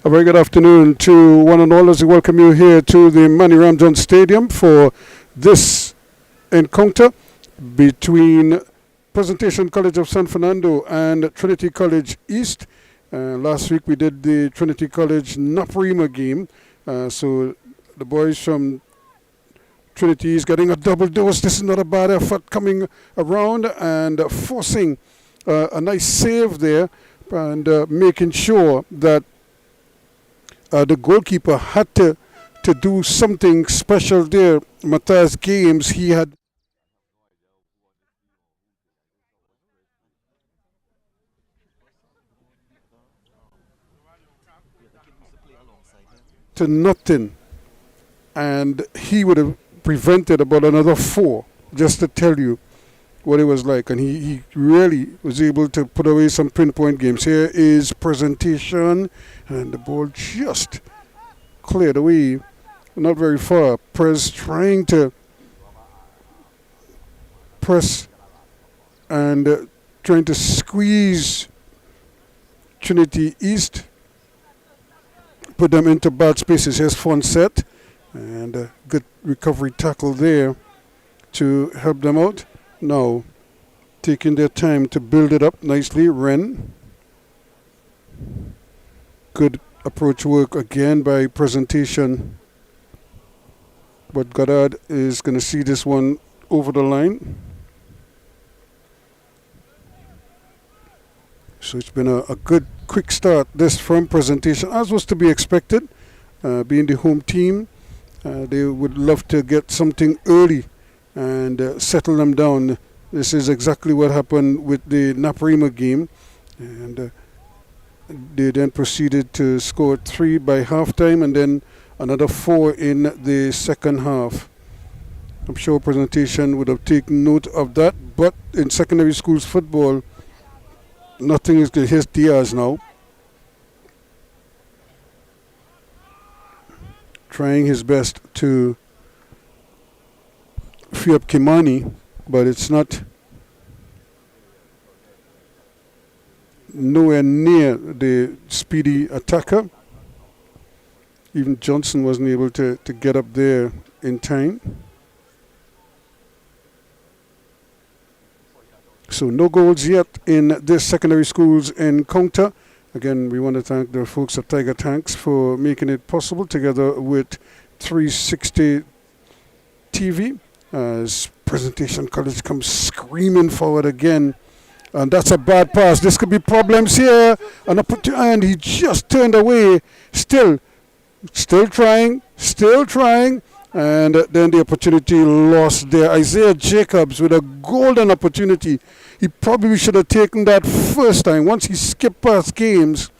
A very good afternoon to one and all as we welcome you here to the Manny Ramjohn Stadium for this encounter between Presentation College of San Fernando and Trinity College East. Last week we did the Trinity College Naparima game. So the boys from Trinity is getting a double dose. This is not a bad effort coming around and forcing a nice save there and making sure that the goalkeeper had to do something special there. Matthias Games, he had to nothing, and he would have prevented about another 4, just to tell you what it was like. And he really was able to put away some pinpoint games. Here is Presentation, and the ball just cleared away, not very far. Press trying to press and trying to squeeze Trinity East, put them into bad spaces. Here's Fonset, and a good recovery tackle there to help them out. Now taking their time to build it up nicely. Wren, good approach work again by Presentation, but Goddard is going to see this one over the line. So it's been a good quick start this from Presentation, as was to be expected. Being the home team, they would love to get something early and settle them down. This is exactly what happened with the Naparima game, and they then proceeded to score 3 by halftime and then another 4 in the second half. I'm sure Presentation would have taken note of that, but in secondary schools football, nothing is good. Here's Diaz now, trying his best to free up Kimani, but it's not nowhere near the speedy attacker. Even Johnson wasn't able to get up there in time. So no goals yet in this secondary schools encounter. Again, we want to thank the folks at Tiger Tanks for making it possible, together with 360 TV, as Presentation College comes screaming forward again. And that's a bad pass. This could be problems here. And he just turned away. Still trying. And then the opportunity lost there. Isaiah Jacobs with a golden opportunity. He probably should have taken that first time. Once he skipped past Games,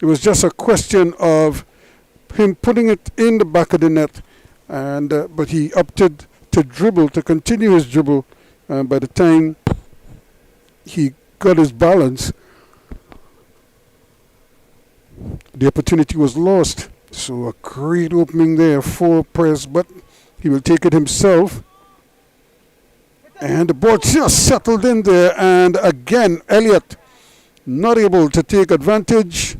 it was just a question of him putting it in the back of the net. And but he opted to dribble, to continue his dribble. And by the time he got his balance, the opportunity was lost. So a great opening there for Press, but he will take it himself. And the ball just settled in there, and again Elliott not able to take advantage.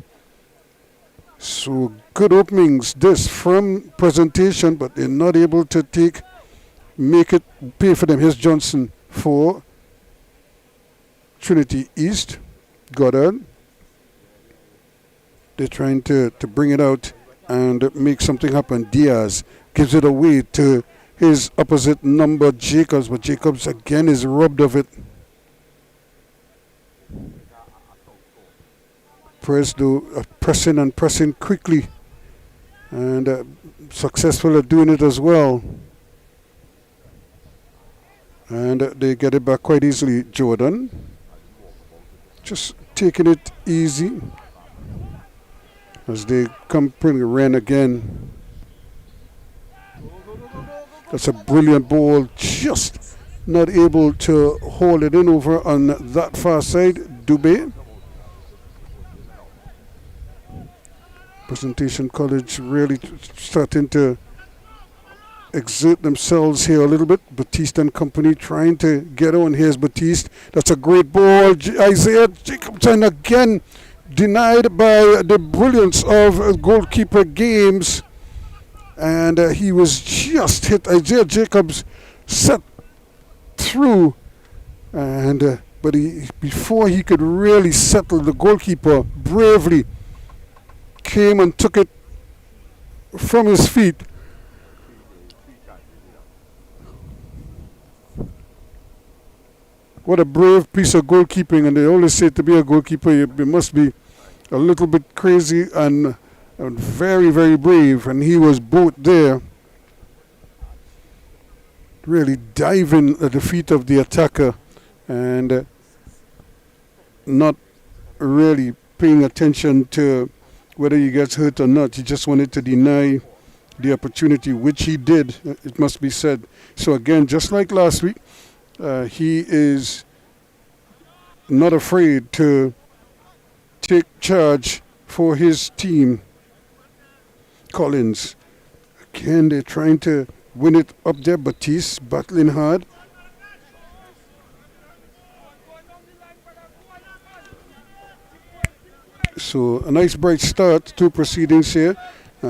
So good openings this from Presentation, but they're not able to make it pay for them. Here's Johnson for Trinity East. Goddard. They're trying to bring it out and make something happen. Diaz gives it away to his opposite number, Jacobs, but Jacobs again is robbed of it. Pressing quickly, and successful at doing it as well. And they get it back quite easily. Jordan just taking it easy as they come bring Wren again. That's a brilliant ball, just not able to hold it in over on that far side. Dubé. Presentation College really starting to exert themselves here a little bit. Batiste and company trying to get on. Here's Batiste. That's a great ball. Isaiah Jacobson again denied by the brilliance of goalkeeper Games, and he was just hit. Isaiah Jacobs set through, and but before he could really settle, the goalkeeper bravely came and took it from his feet. What a brave piece of goalkeeping, and they always say to be a goalkeeper you must be a little bit crazy and very, very brave, and he was both there, really diving at the feet of the attacker and not really paying attention to whether he gets hurt or not. He just wanted to deny the opportunity, which he did, it must be said. So again, just like last week, he is not afraid to take charge for his team. Collins, again, they're trying to win it up there. Batiste battling hard. So a nice bright start to proceedings here.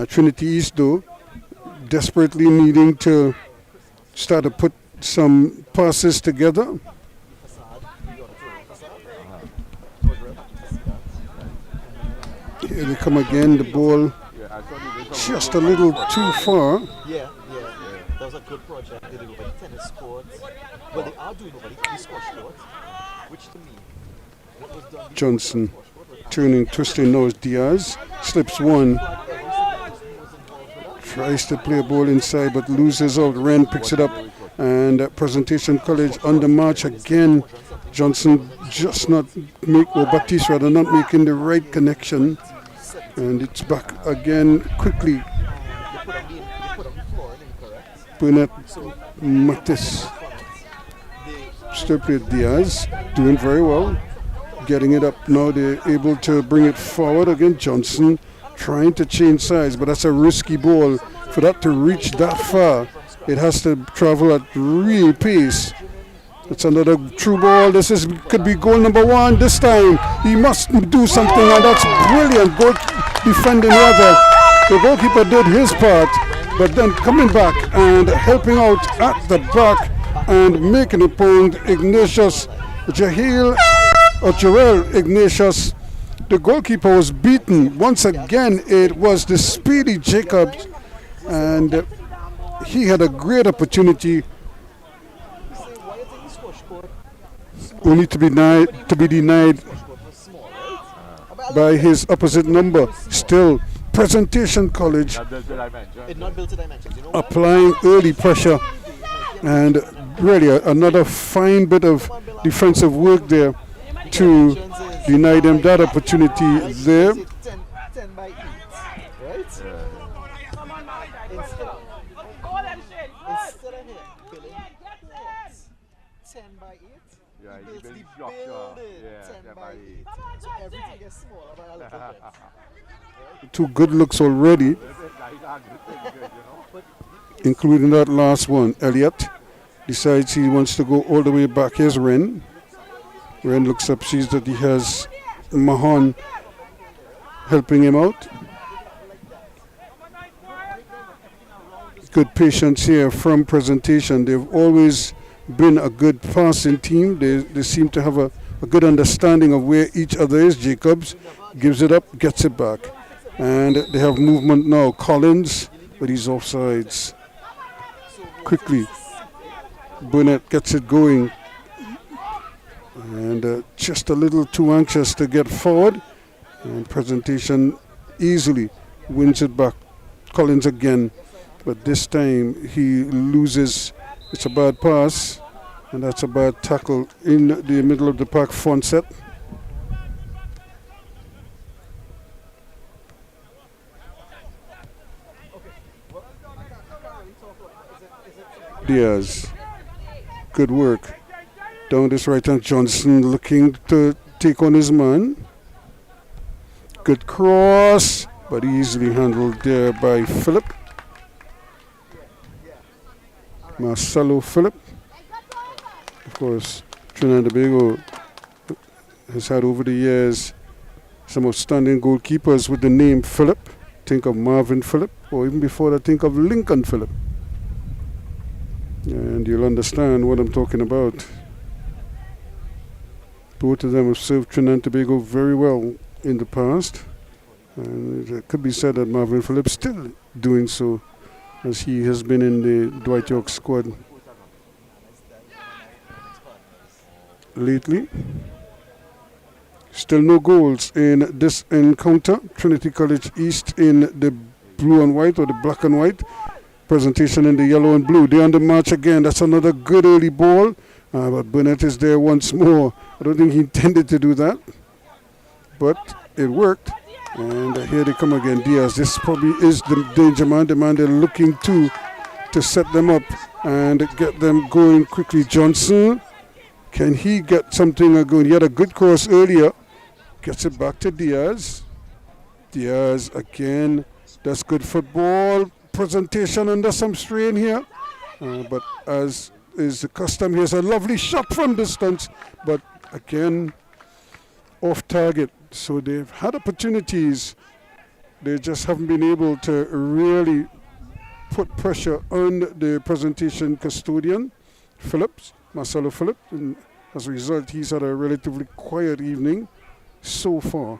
Trinity East, though, desperately needing to start to put some passes together. Here they come again, the ball just a little too far. Yeah. That was a good project. They did over the tennis courts. Well, they are doing over the squash courts, which to me, what was done. Johnson turning, twisting nose. Diaz slips one. Tries to play a ball inside but loses out. Wren picks it up, and Presentation College on the march again. Johnson just not Batiste rather not making the right connection, and it's back again quickly. Burnett, Matis, still played Diaz, doing very well, getting it up now. They're able to bring it forward again. Johnson trying to change sides, but that's a risky ball. For that to reach that far, it has to travel at real pace. It's another true ball. This could be goal number one this time. He must do something, and that's brilliant goal defending rather. The goalkeeper did his part, but then coming back and helping out at the back and making a point. Ignatius Joel Ignatius, the goalkeeper, was beaten. Once again, it was the speedy Jacobs, and he had a great opportunity, only to be denied by his opposite number. Still, Presentation College applying early pressure, and really another fine bit of defensive work there to deny them that opportunity there. Two good looks already, including that last one. Elliott decides he wants to go all the way back. Here's Wren. Wren looks up, sees that he has Mahon helping him out. Good patience here from Presentation. They've always been a good passing team. They seem to have a good understanding of where each other is. Jacobs gives it up, gets it back. And they have movement now. Collins, but he's offsides. Quickly, Burnett gets it going. And just a little too anxious to get forward. And Presentation easily wins it back. Collins again. But this time he loses. It's a bad pass. And that's a bad tackle in the middle of the park. Fonset. Diaz. Good work. Down this right hand. Johnson looking to take on his man. Good cross, but easily handled there by Phillip. Marcelo Phillip. Of course, Trinidad and Tobago has had over the years some outstanding goalkeepers with the name Phillip. Think of Marvin Phillip, or even before that, think of Lincoln Phillip. And you'll understand what I'm talking about. Both of them have served Trinidad and Tobago very well in the past. And it could be said that Marvin Phillips still doing so, as he has been in the Dwight York squad lately. Still no goals in this encounter. Trinity College East in the blue and white, or the black and white. Presentation in the yellow and blue. They're on the march again. That's another good early ball. But Burnett is there once more. I don't think he intended to do that, but it worked. And here they come again, Diaz. This probably is the danger man, the man they're looking to set them up and get them going quickly. Johnson, can he get something going? He had a good cross earlier. Gets it back to Diaz. Diaz again. That's good football. Presentation under some strain here. But as is the custom, here's a lovely shot from distance. But again, off target. So they've had opportunities. They just haven't been able to really put pressure on the presentation custodian, Phillips, Marcelo Phillips. And as a result, he's had a relatively quiet evening so far.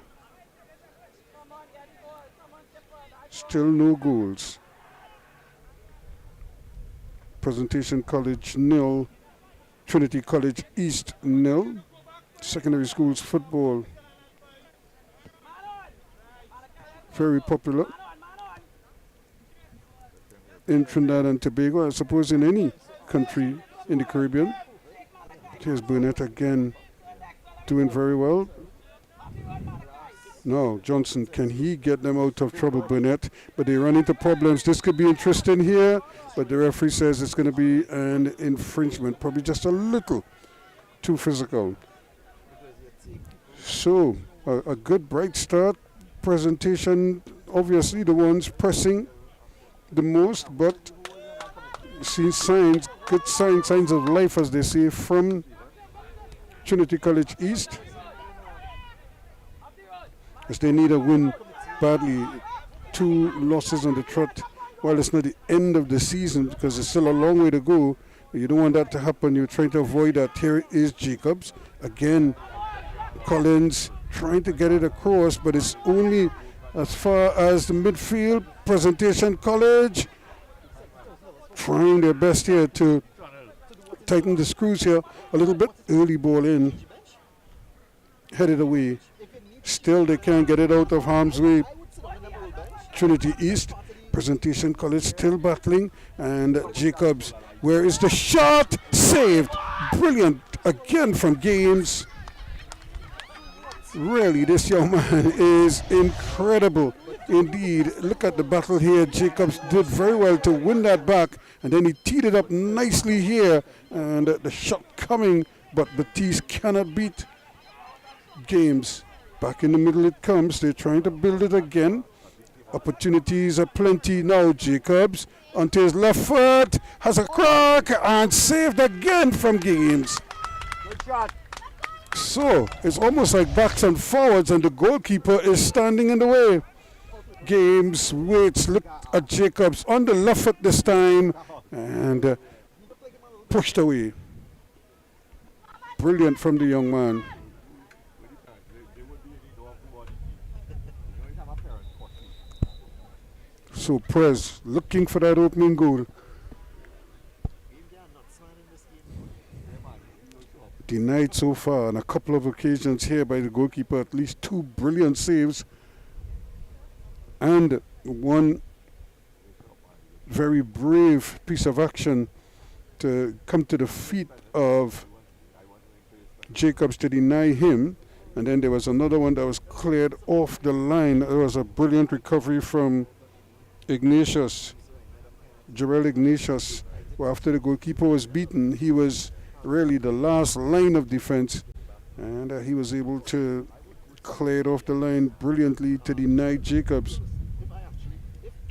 Still no goals. Presentation College 0, Trinity College East 0. Secondary schools football. Very popular in Trinidad and Tobago, I suppose in any country in the Caribbean. Here's Burnett again, doing very well. No, Johnson, can he get them out of trouble, Burnett? But they run into problems. This could be interesting here, but the referee says it's going to be an infringement, probably just a little too physical. So, a good bright start. Presentation, obviously the ones pressing the most, but seeing signs, good signs of life, as they say, from Trinity College East, as they need a win badly. 2 losses on the trot. While it's not the end of the season, because it's still a long way to go, you don't want that to happen. You're trying to avoid that. Here is Jacobs again. Collins trying to get it across, but it's only as far as the midfield. Presentation College trying their best here to tighten the screws here a little bit. Early ball in, headed away. Still they can't get it out of harm's way. Trinity East, Presentation College still battling, and Jacobs, where is the shot? Saved. Brilliant again from Games. Really, this young man is incredible indeed. Look at the battle here. Jacobs did very well to win that back, and then he teed it up nicely here, and the shot coming, but Batiste cannot beat Games. Back in the middle it comes. They're trying to build it again. Opportunities are plenty now. Jacobs onto his left foot, has a crack, and saved again from Games. Good shot. So it's almost like backs and forwards, and the goalkeeper is standing in the way. Games waits, look at Jacobs on the left foot this time, and pushed away. Brilliant from the young man. So Prez looking for that opening goal. Denied so far on a couple of occasions here by the goalkeeper. At least 2 brilliant saves and 1 very brave piece of action to come to the feet of Jacobs to deny him. And then there was another one that was cleared off the line. There was a brilliant recovery from Ignatius, Jarrell Ignatius. Well, after the goalkeeper was beaten, he was really the last line of defense, and he was able to clear it off the line brilliantly to deny Jacobs.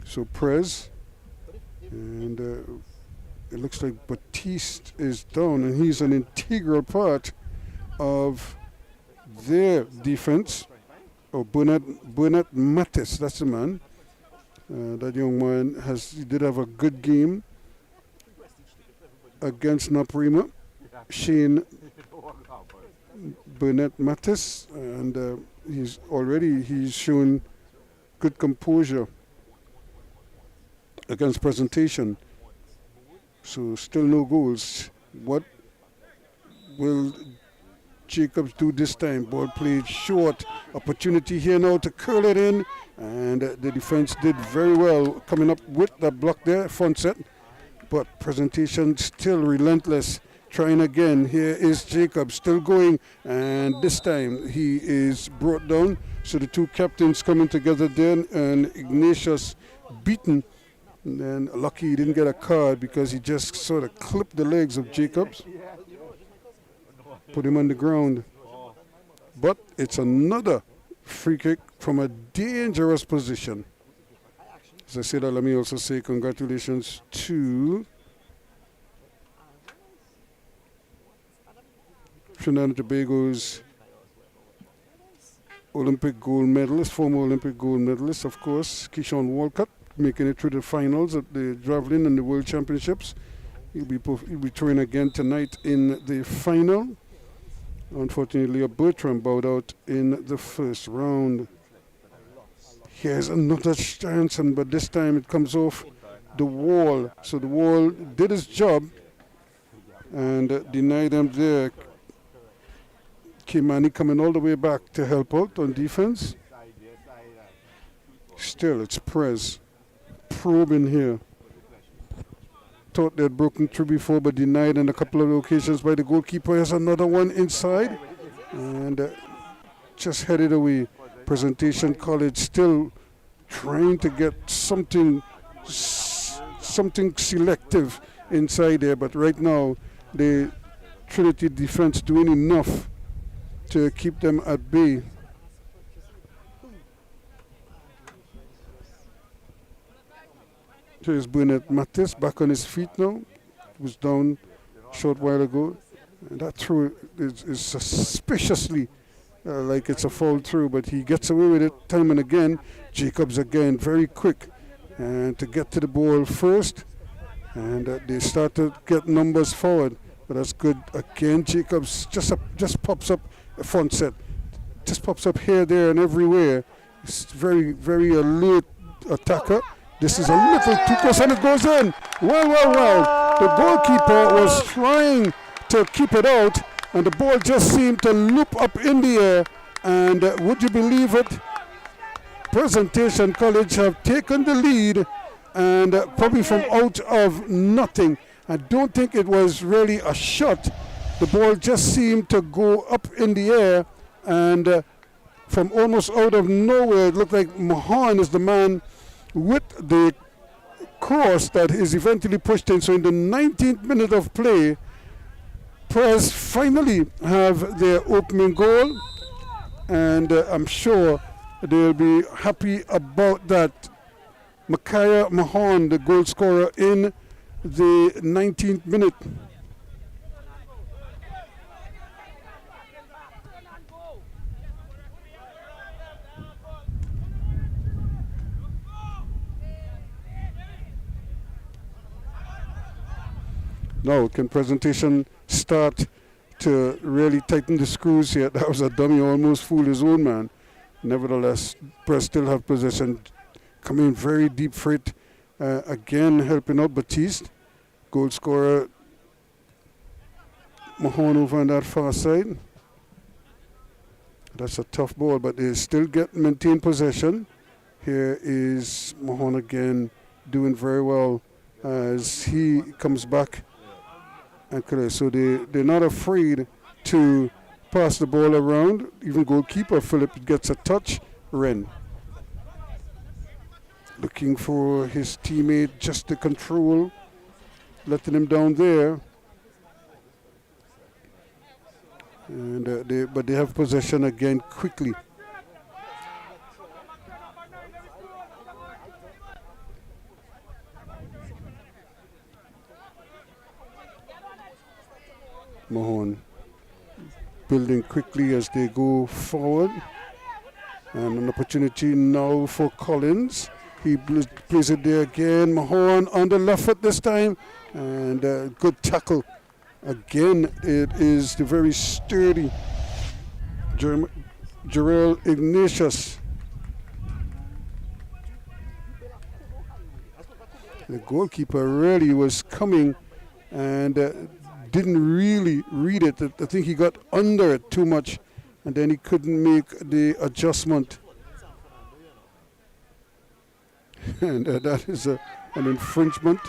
So Prez, and it looks like Batiste is down, and he's an integral part of their defense. Oh, Burnett Mattis, that's the man. That young man he did have a good game against Naprima. Shane Burnett Mattis, and he's shown good composure against Presentation. So still no goals. What will Jacobs do this time? Ball played short. Opportunity here now to curl it in, and the defense did very well coming up with that block there, front set. But Presentation still relentless. Trying again. Here is Jacobs still going, and this time he is brought down. So the two captains coming together then, and Ignatius beaten. And then lucky he didn't get a card because he just sort of clipped the legs of Jacobs, put him on the ground. But it's another free kick from a dangerous position. As I say that, let me also say congratulations to Trinidad and Tobago's Olympic gold medalist, former Olympic gold medalist, of course, Keyshawn Walcott, making it through the finals at the Javelin and the World Championships. He'll be throwing again tonight in the final. Unfortunately, Bertram bowed out in the first round. Here's another chance, but this time it comes off the wall. So the wall did its job and denied them there. Kimani coming all the way back to help out on defense. Still, it's Prez probing here. Thought they had broken through before, but denied on a couple of occasions by the goalkeeper. Here's another one inside, and just headed away. Presentation College still trying to get something selective inside there, but right now the Trinity defense doing enough to keep them at bay. Here's Burnett Mattis back on his feet now. He was down a short while ago. And that throw is suspiciously like it's a foul through, but he gets away with it time and again. Jacobs again, very quick and to get to the ball first. And they start to get numbers forward. But that's good. Again, Jacobs just pops up a front set. Just pops up here, there, and everywhere. It's very, very alert attacker. This is a little too close, and it goes in. Well. The goalkeeper was trying to keep it out, and the ball just seemed to loop up in the air. And would you believe it? Presentation College have taken the lead, and probably from out of nothing. I don't think it was really a shot. The ball just seemed to go up in the air, and from almost out of nowhere, it looked like Mahan is the man with the cross that is eventually pushed in. So in the 19th minute of play, Prez finally have their opening goal, and I'm sure they'll be happy about that. Micaiah Mahan, the goal scorer in the 19th minute. Now, can Presentation start to really tighten the screws here? That was a dummy, almost fooled his own man. Nevertheless, Prez still have possession. Coming very deep for it. Again, helping out Batiste. Goal scorer Mahon over on that far side. That's a tough ball, but they still maintain possession. Here is Mahon again doing very well as he comes back. So they're not afraid to pass the ball around. Even goalkeeper Philip gets a touch. Wren looking for his teammate just to control, letting him down there. And they have possession again quickly. Mahon building quickly as they go forward. And an opportunity now for Collins. He plays it there again. Mahon on the left foot this time. And good tackle. Again, it is the very sturdy Jarrell Ignatius. The goalkeeper really was coming and didn't really read it. I think he got under it too much and then he couldn't make the adjustment. And that is an infringement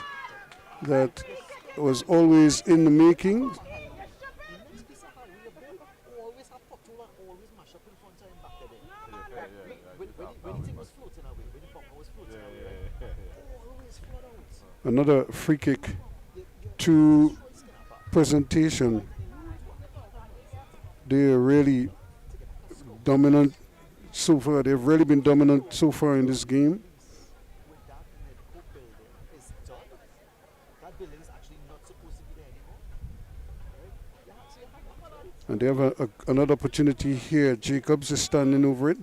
that was always in the making. Another free kick to Presentation. They're really dominant so far. They've really been dominant so far in this game. And they have another opportunity here. Jacobs is standing over it.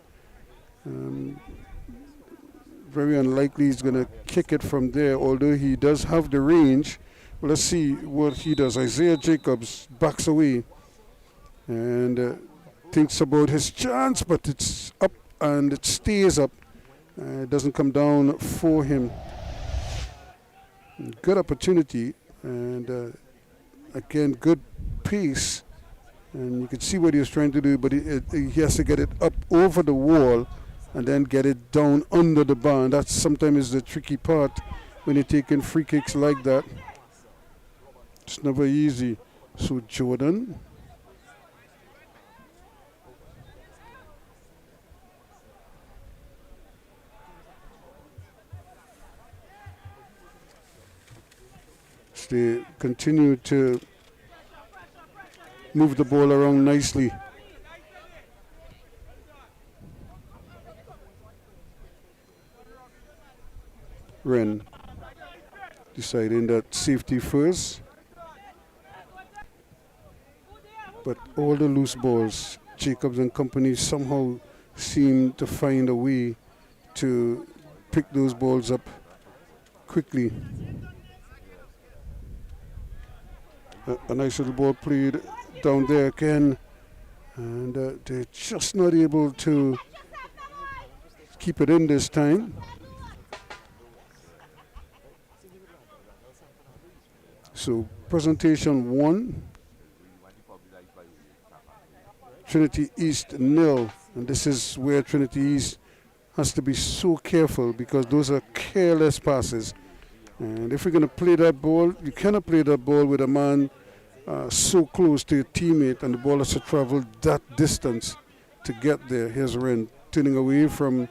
Very unlikely he's going to kick it from there, although he does have the range. Well, let's see what he does. Isaiah Jacobs backs away and thinks about his chance, but it's up and it stays up. It doesn't come down for him. Good opportunity and again, good pace. And you can see what he was trying to do, but he has to get it up over the wall and then get it down under the bar. And that's sometimes the tricky part when you're taking free kicks like that. It's never easy. So Jordan. They continue to move the ball around nicely. Wren deciding that safety first. But all the loose balls, Jacobs and company somehow seem to find a way to pick those balls up quickly. A nice little ball played down there again, and they're just not able to keep it in this time. So Presentation 1, Trinity East 0, and this is where Trinity East has to be so careful because those are careless passes. And if you're going to play that ball, you cannot play that ball with a man so close to your teammate and the ball has to travel that distance to get there. Here's Wren turning away from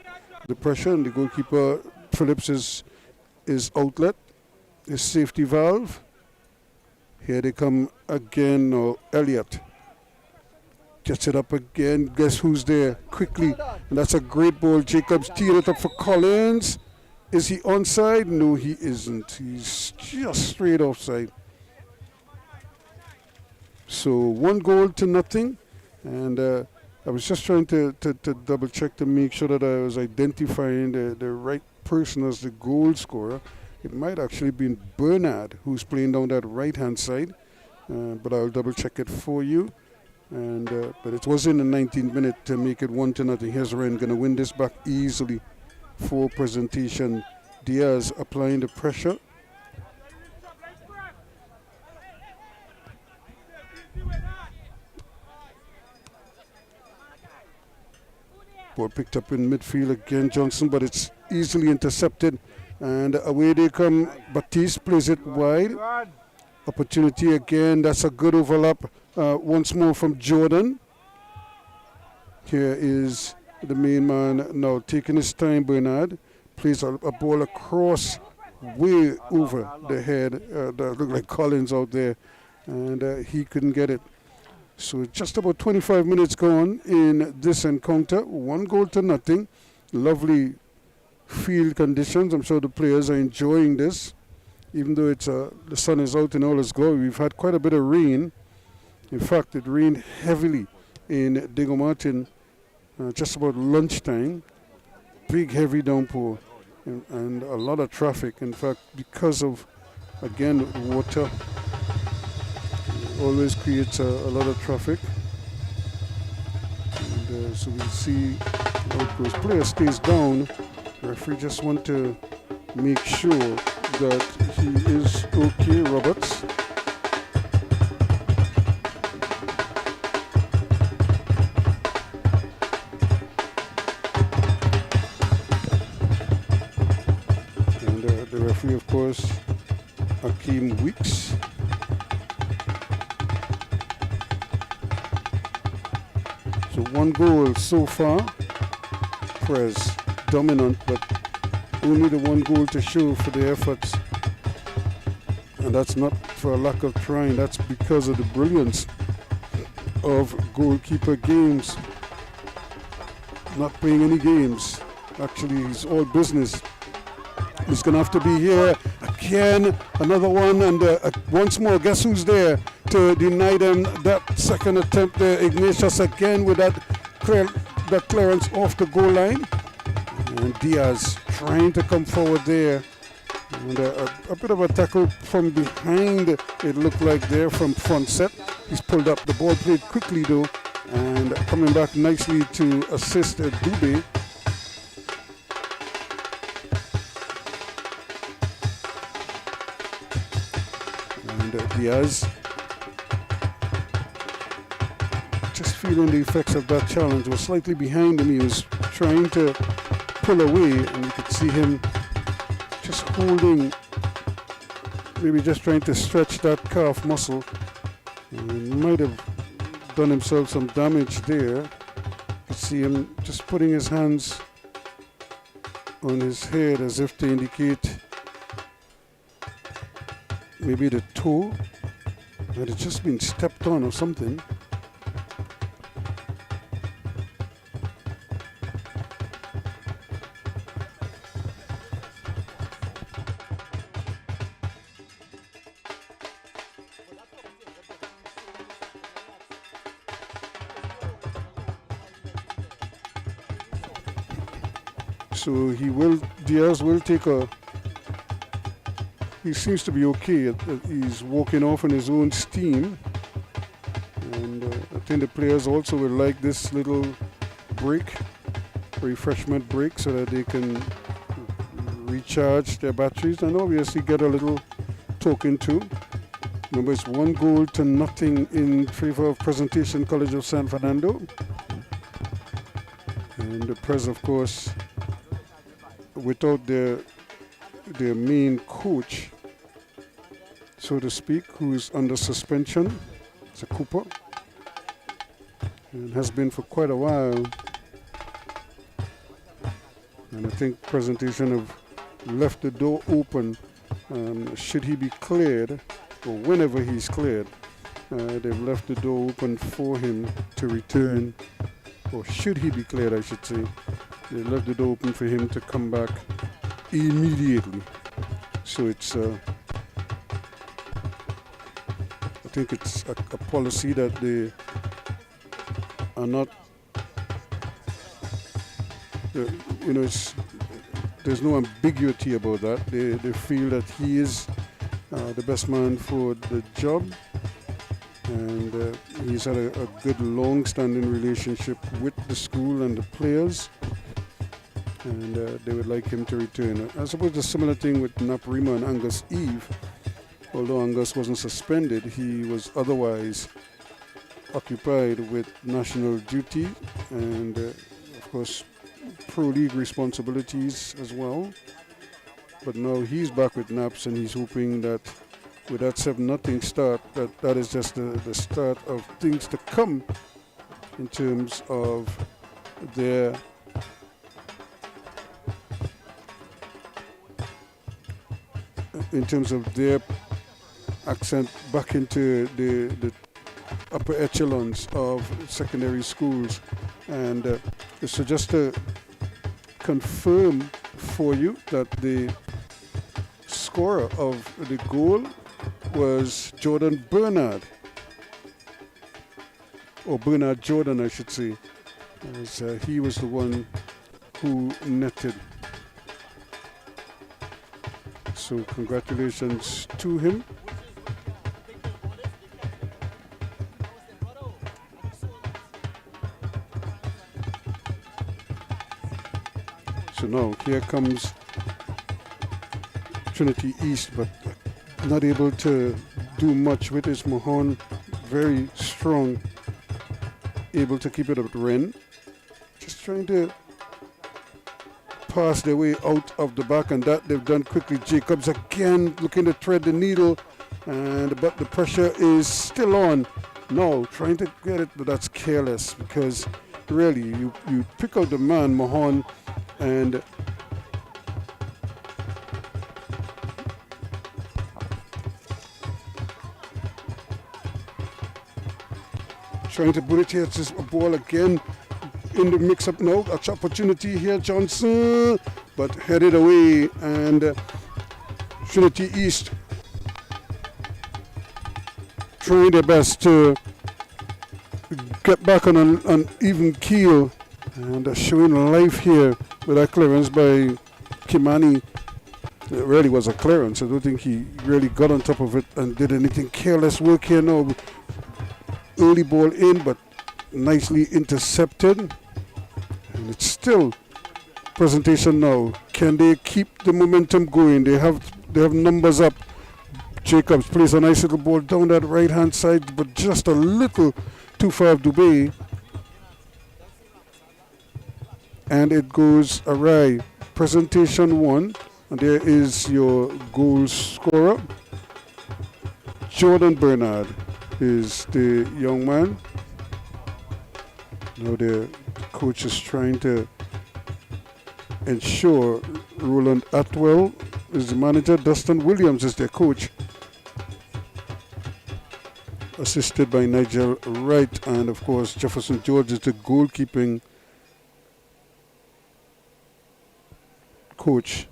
the pressure, and the goalkeeper, Phillips, is outlet, his safety valve. Here they come again, Elliott gets it up again. Guess who's there? Quickly, and that's a great ball. Jacobs teed it up for Collins. Is he onside? No, he isn't. He's just straight offside. So 1-0, and I was just trying to double check to make sure that I was identifying the right person as the goal scorer. It might actually be Bernard who's playing down that right hand side, but I'll double check it for you. And but it was in the 19th minute to make it 1-0. Here's Wren going to win this back easily for Presentation. Diaz applying the pressure. Ball picked up in midfield again, Johnson, but it's easily intercepted. And away they come. Batiste plays it wide. Opportunity again. That's a good overlap. Once more from Jordan. Here is the main man now taking his time. Bernard plays a ball across way over the head. That looked like Collins out there. And he couldn't get it. So just about 25 minutes gone in this encounter. 1-0. Lovely field conditions. I'm sure the players are enjoying this. Even though it's the sun is out in all its glory. We've had quite a bit of rain. In fact, it rained heavily in Diego Martin just about lunchtime. Big heavy downpour and a lot of traffic. In fact, because of, again, water always creates a lot of traffic. And so we'll see how it goes. Player stays down. Referee just want to make sure that he is okay, Roberts. And the referee, of course, Akeem Weeks. So 1 goal so far. Prez dominant, but only the 1 goal to show for the efforts. And that's not for a lack of trying, that's because of the brilliance of goalkeeper Games. Not playing any games. Actually, he's all business. He's going to have to be here again. Another one, and once more, guess who's there to deny them that second attempt there? Ignatius again with that clearance off the goal line. And Diaz trying to come forward there. And a bit of a tackle from behind, it looked like there from front set. He's pulled up. The ball played quickly though, and coming back nicely to assist Dube. And Diaz just feeling the effects of that challenge. Was slightly behind him. He was trying to pull away, and you could see him just holding, maybe just trying to stretch that calf muscle. And he might have done himself some damage there. You could see him just putting his hands on his head as if to indicate maybe the toe that had just been stepped on or something. So Diaz will take he seems to be okay. He's walking off on his own steam. And I think the players also will like this little break, refreshment break, so that they can recharge their batteries and obviously get a little talking to. Remember, it's 1-0 in favor of Presentation College of San Fernando. And the Prez, of course, without their main coach, so to speak, who is under suspension. It's a Cooper, and has been for quite a while. And I think Presentation have left the door open. Should he be cleared, or whenever he's cleared, they've left the door open for him to return, or should he be cleared, I should say. They left the door open for him to come back immediately. So it's, I think it's a policy that they are not, there's no ambiguity about that. They feel that he is the best man for the job, and he's had a good long-standing relationship with the school and the players. And they would like him to return. I suppose a similar thing with Naparima and Angus Eve. Although Angus wasn't suspended, he was otherwise occupied with national duty and, of course, pro-league responsibilities as well. But now he's back with Naps, and he's hoping that with that 7-0 start, that is just the start of things to come in terms of their accent back into the upper echelons of secondary schools. And so just to confirm for you that the scorer of the goal was Jordan Bernard, or Bernard Jordan, I should say. as he was the one who netted. So congratulations to him. So now here comes Trinity East, but not able to do much with his Mahon. Very strong, able to keep it up at Ren. Just trying to pass their way out of the back, and that they've done quickly. Jacobs again looking to thread the needle, but the pressure is still on. No, trying to get it, but that's careless, because really you pick out the man, Mahon, and trying to put it here. It's just a ball again in the mix-up now. That's opportunity here, Johnson, but headed away, and Trinity East trying their best to get back on an even keel, and showing life here with that clearance by Kimani. It really was a clearance. I don't think he really got on top of it and did anything. Careless work here now. Early ball in, but nicely intercepted. And it's still presentation now. Can they keep the momentum going? They have numbers up. Jacobs plays a nice little ball down that right hand side, but just a little too far of Dubé. And it goes awry. Presentation 1, and there is your goal scorer. Jordan Bernard is the young man. Now the coach is trying to ensure Roland Atwell is the manager. Dustin Williams is their coach, assisted by Nigel Wright, and of course Jefferson George is the goalkeeping coach.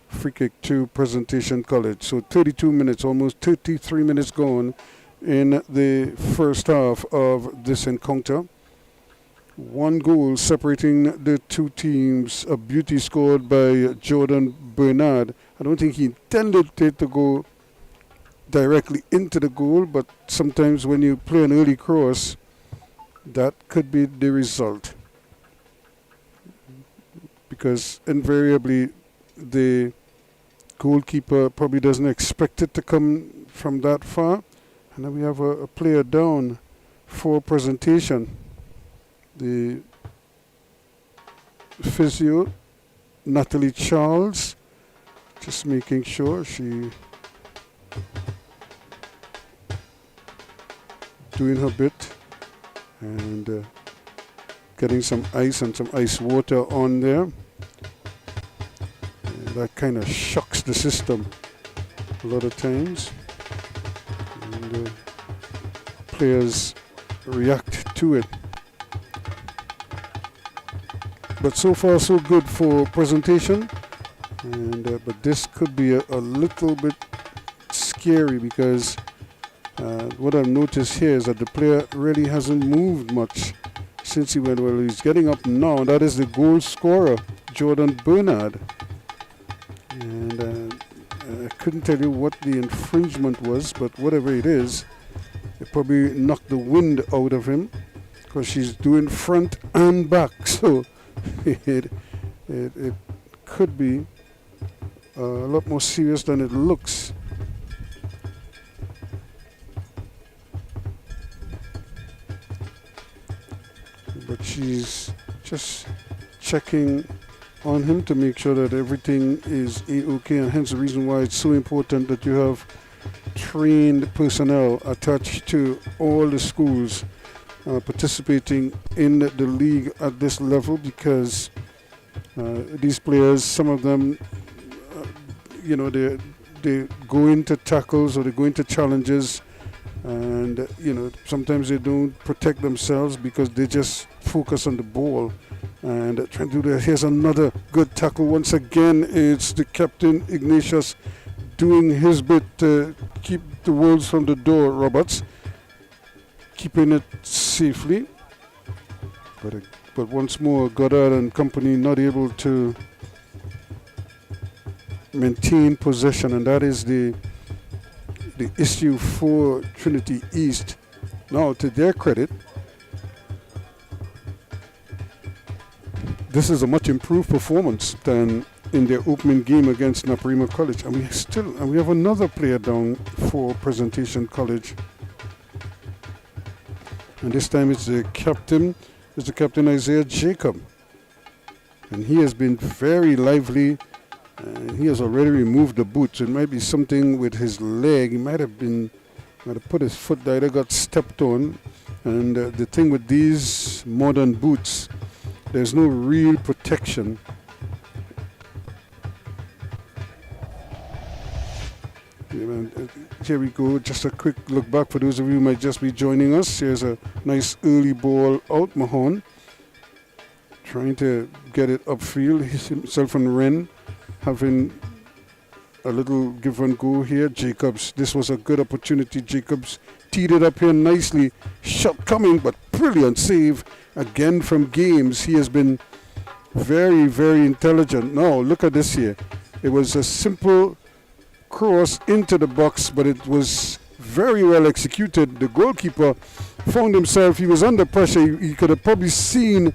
Free kick to Presentation College. So 32 minutes, almost 33 minutes gone in the first half of this encounter. One goal separating the two teams. A beauty scored by Jordan Bernard. I don't think he intended it to go directly into the goal, but sometimes when you play an early cross, that could be the result. Because invariably the goalkeeper probably doesn't expect it to come from that far. And then we have a player down for Presentation. The physio, Natalie Charles, just making sure she doing her bit, and getting some ice and some ice water on there. And that kind of shocks the system a lot of times, and players react to it. But so far so good for Presentation, and but this could be a little bit scary, because what I've noticed here is that the player really hasn't moved much since he went. Well, he's getting up now, and that is the goal scorer, Jordan Bernard. And I couldn't tell you what the infringement was, but whatever it is, it probably knocked the wind out of him, because she's doing front and back. So it could be a lot more serious than it looks. But she's just checking on him to make sure that everything is A-OK, and hence the reason why it's so important that you have trained personnel attached to all the schools participating in the league at this level, because these players, some of them, they go into tackles or they go into challenges, and sometimes they don't protect themselves because they just focus on the ball and trying to do that. Here's another good tackle. Once again, it's the captain, Ignatius, doing his bit to keep the wolves from the door. Roberts keeping it safely. But once more, Goddard and company not able to maintain possession, and that is the issue for Trinity East. Now, to their credit, this is a much improved performance than in their opening game against Naparima College. And we have another player down for Presentation College. And this time it's the captain Isaiah Jacob. And he has been very lively. He has already removed the boots. It might be something with his leg. He might have put his foot there, that got stepped on. And the thing with these modern boots, there's no real protection. Here we go. Just a quick look back for those of you who might just be joining us. Here's a nice early ball out. Mahon trying to get it upfield. Himself and Wren having a little give and go here. Jacobs, this was a good opportunity. Jacobs teed it up here nicely. Shot coming, but brilliant save again from Games. He has been very, very intelligent. Now, look at this here. It was a simple cross into the box, but it was very well executed. The goalkeeper found himself, he was under pressure. He could have probably seen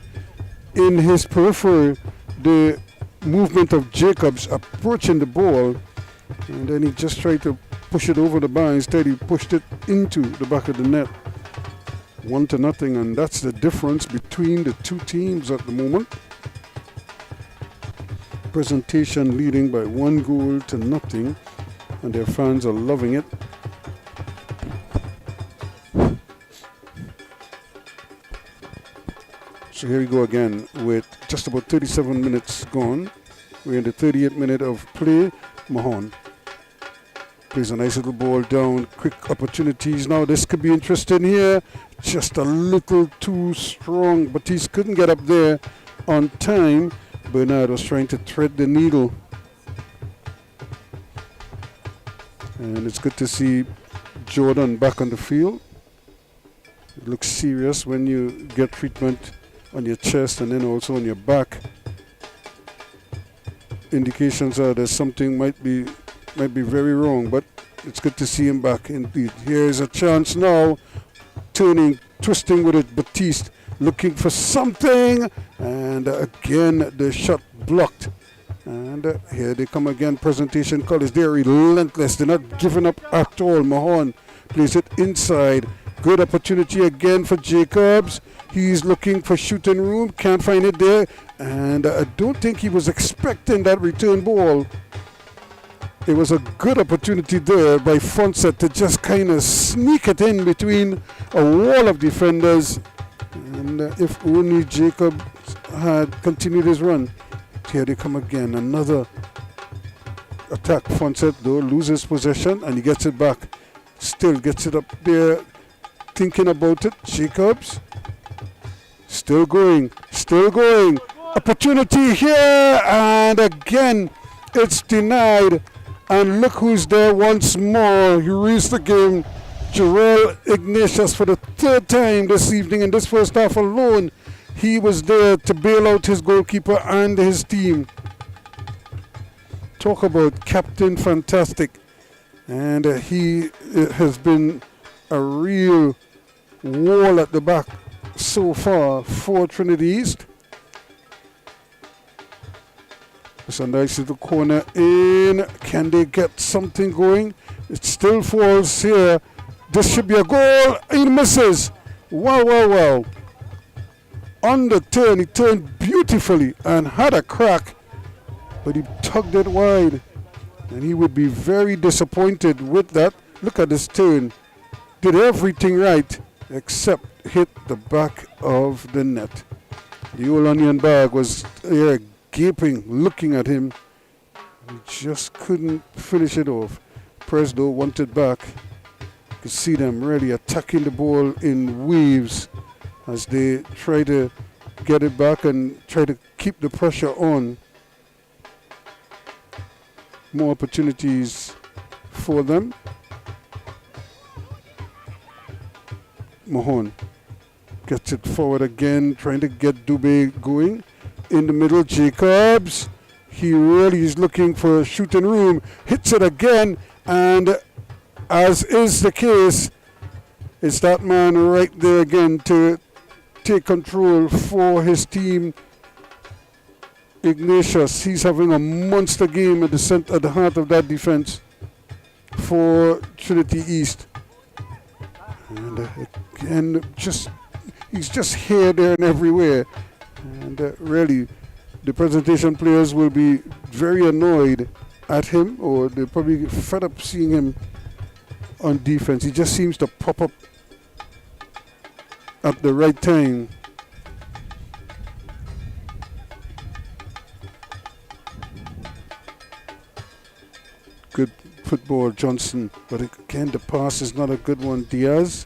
in his periphery the movement of Jacobs approaching the ball, and then he just tried to push it over the bar. Instead, he pushed it into the back of the net. 1-0, and that's the difference between the two teams at the moment. Presentation leading by 1-0, and their fans are loving it. So here we go again with just about 37 minutes gone. We're in the 38th minute of play. Mahon plays a nice little ball down. Quick opportunities. Now this could be interesting here. Just a little too strong. Batiste couldn't get up there on time. Bernard was trying to thread the needle. And it's good to see Jordan back on the field. It looks serious when you get treatment on your chest and then also on your back. Indications are that something might be very wrong, but it's good to see him back indeed. Here's a chance now, turning, twisting with it, Batiste looking for something, and again the shot blocked. And here they come again, Presentation College. They're relentless, they're not giving up at all. Mahon plays it inside. Good opportunity again for Jacobs. He's looking for shooting room, can't find it there, and I don't think he was expecting that return ball. It was a good opportunity there by Fonset to just kind of sneak it in between a wall of defenders, and if only Jacob had continued his run. Here they come again, another attack. Fonset though loses possession and he gets it back, still gets it up there, thinking about it. Jacobs still going. Opportunity here, and again it's denied. And look who's there once more. He reached the game. Jarrell Ignatius for the third time this evening in this first half alone. He was there to bail out his goalkeeper and his team. Talk about Captain Fantastic. And he has been a real wall at the back so far for Trinity East. It's a nice little corner in. Can they get something going? It still falls here. This should be a goal. He misses. Wow. On the turn, he turned beautifully and had a crack, but he tugged it wide. And he would be very disappointed with that. Look at this turn. Did everything right except hit the back of the net. The old onion bag was there gaping, looking at him. He just couldn't finish it off. Presdo wanted back. You could see them really attacking the ball in waves as they try to get it back and try to keep the pressure on. More opportunities for them. Mahon Gets it forward again, trying to get Dubé going. In the middle, Jacobs. He really is looking for a shooting room. Hits it again, and as is the case, it's that man right there again to take control for his team. Ignatius, he's having a monster game at the heart of that defense for Trinity East. And again, he's just here, there, and everywhere. And really, the presentation players will be very annoyed at him, or they're probably fed up seeing him on defense. He just seems to pop up at the right time. Good football, Johnson, but again the pass is not a good one. Diaz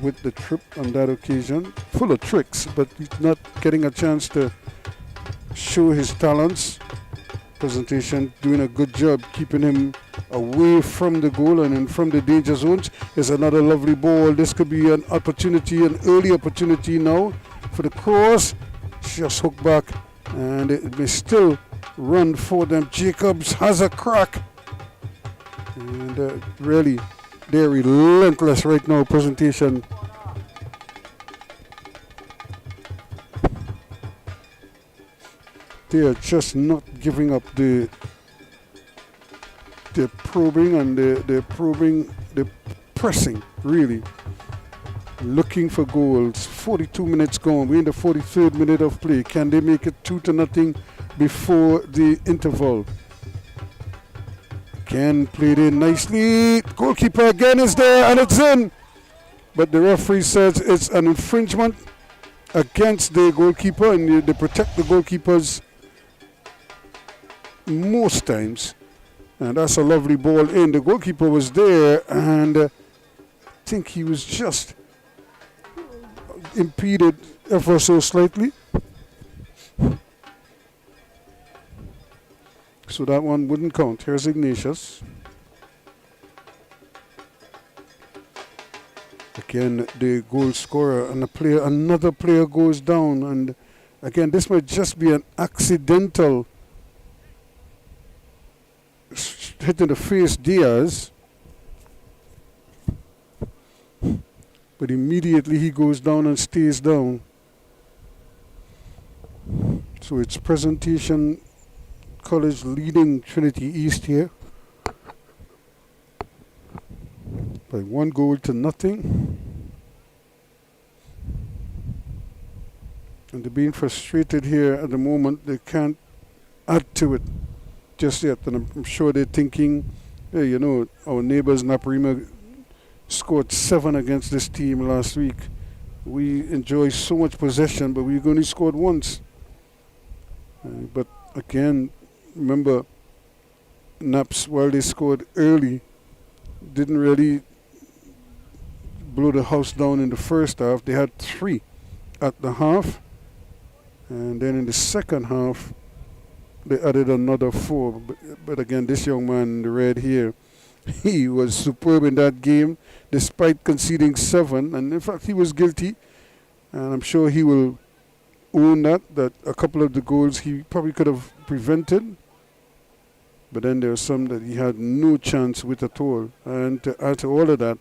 with the trip on that occasion, full of tricks, but he's not getting a chance to show his talents. Presentation doing a good job keeping him away from the goal and in from the danger zones. Is another lovely ball. This could be an opportunity, an early opportunity now for the cross. Just hook back, and it may still run for them. Jacobs has a crack, and really they're relentless right now. Presentation. They're just not giving up the probing and the pressing, really. Looking for goals. 42 minutes gone. We're in the 43rd minute of play. Can they make it 2-0 before the interval? Again, played in nicely. Goalkeeper again is there, and it's in. But the referee says it's an infringement against the goalkeeper, and they protect the goalkeepers most times. And that's a lovely ball in. The goalkeeper was there, and I think he was just impeded ever so slightly. So that one wouldn't count. Here's Ignatius. Again, the goal scorer, and another player goes down, and again, this might just be an accidental hit in the face, Diaz, but immediately he goes down and stays down. So it's Presentation College leading Trinity East here by 1-0. And they're being frustrated here at the moment. They can't add to it just yet, and I'm sure they're thinking, hey, you know, our neighbors Naparima scored 7 against this team last week. We enjoy so much possession, but we've only scored once. But again, remember, Naps, while they scored early, didn't really blow the house down in the first half. They had 3 at the half, and then in the second half they added another 4. But again, this young man in the red here, he was superb in that game despite conceding 7, and in fact he was guilty, and I'm sure he will own that a couple of the goals he probably could have prevented, but then there were some that he had no chance with at all. And to add to all of that,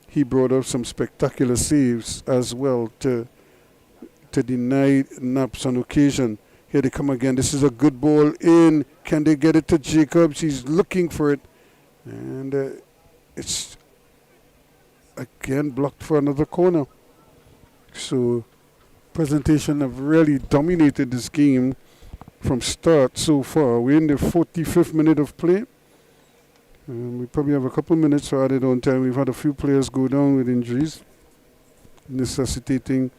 he brought up some spectacular saves as well to deny Naps on occasion. Here they come again. This is a good ball in. Can they get it to Jacobs? He's looking for it. And it's again blocked for another corner. So Presentation have really dominated this game from start so far. We're in the 45th minute of play. We probably have a couple minutes for added on time. We've had a few players go down with injuries, necessitating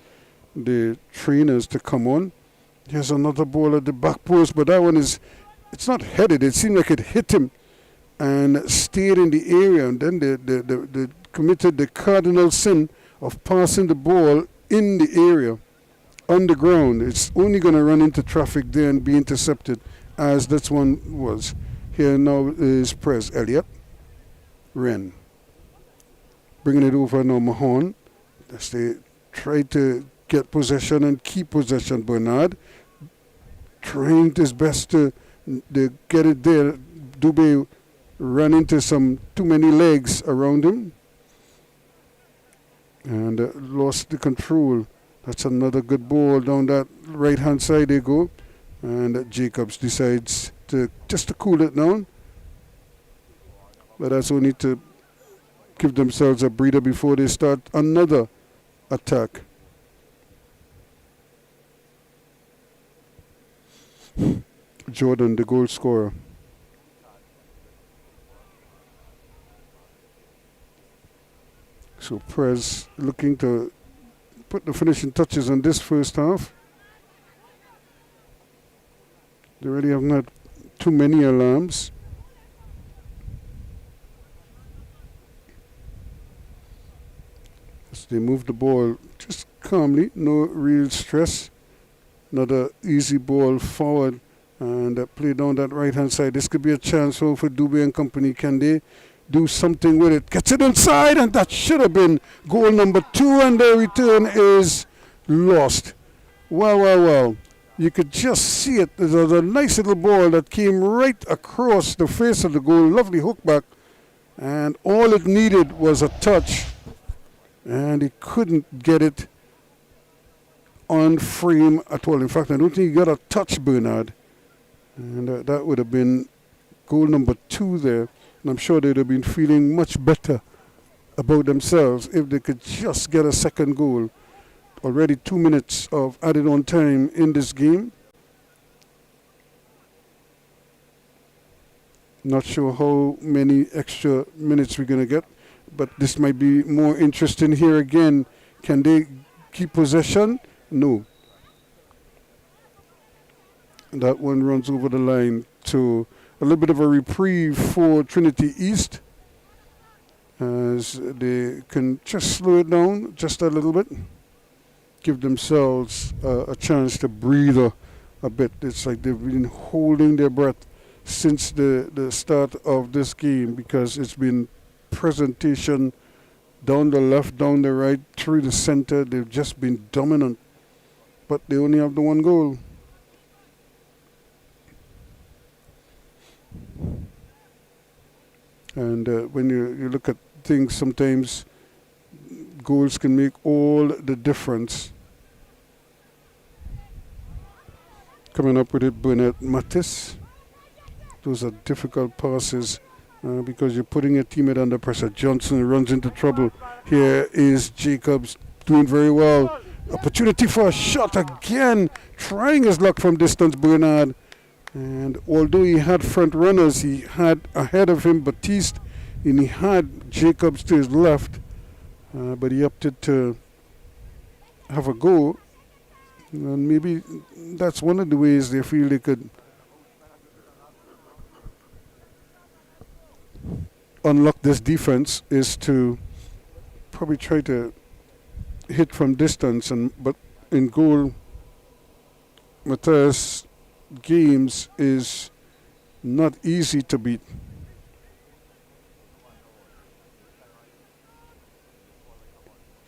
the trainers to come on. Here's another ball at the back post, but that one it's not headed. It seemed like it hit him and stayed in the area, and then they committed the cardinal sin of passing the ball in the area, on the ground. It's only going to run into traffic there and be intercepted, as this one was. Here now is Prez Elliott. Wren bringing it over now, Mahon. As they try to get possession and keep possession, Bernard trying his best to get it there. Dubé ran into some too many legs around him and lost the control. That's another good ball down that right hand side they go, and Jacobs decides to just to cool it down, but that's only to give themselves a breather before they start another attack. Jordan, the goal scorer. So Prez looking to put the finishing touches on this first half. They really haven't had too many alarms. As they move the ball just calmly, no real stress. Another easy ball forward and play down that right hand side. This could be a chance for Dubé and company. Can they do something with it? Gets it inside, and that should have been goal number 2, and the return is lost. Wow. You could just see it. There's a nice little ball that came right across the face of the goal. Lovely hook back, and all it needed was a touch, and he couldn't get it on frame at all. In fact, I don't think he got a touch, Bernard. And that would have been goal number 2 there. And I'm sure they'd have been feeling much better about themselves if they could just get a second goal. Already 2 minutes of added on time in this game. Not sure how many extra minutes we're going to get, but this might be more interesting here again. Can they keep possession? No. That one runs over the line to a little bit of a reprieve for Trinity East as they can just slow it down just a little bit, give themselves a chance to breathe a bit. It's like they've been holding their breath since the start of this game, because it's been presentation down the left, down the right, through the center. They've just been dominant, but they only have the one goal. And when you look at things, sometimes goals can make all the difference. Coming up with it, Burnett Mattis. Those are difficult passes because you're putting your teammate under pressure. Johnson runs into trouble. Here is Jacobs doing very well. Opportunity for a shot again. Trying his luck from distance, Bernard. And although he had front runners, he had ahead of him Batiste, and he had Jacobs to his left, but he opted to have a go. And maybe that's one of the ways they feel they could unlock this defense, is to probably try to hit from distance. But in goal, Matthias Games is not easy to beat.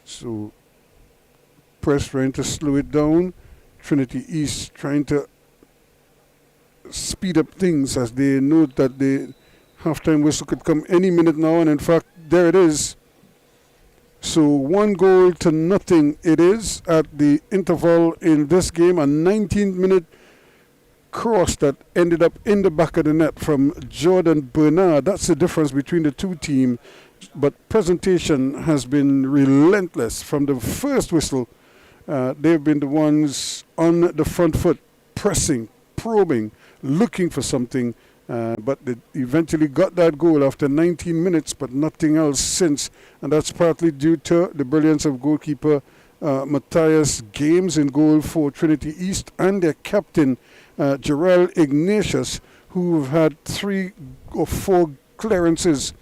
So Press trying to slow it down. Trinity East trying to speed up things as they know that the halftime whistle could come any minute now, and in fact there it is. So 1-0 it is at the interval in this game. A 19-minute cross that ended up in the back of the net from Jordan Bernard. That's the difference between the two teams. But presentation has been relentless from the first whistle. They've been the ones on the front foot, pressing, probing, looking for something. But they eventually got that goal after 19 minutes, but nothing else since. And that's partly due to the brilliance of goalkeeper Matthias Games in goal for Trinity East, and their captain, Jarrell Ignatius, who have had 3 or 4 clearances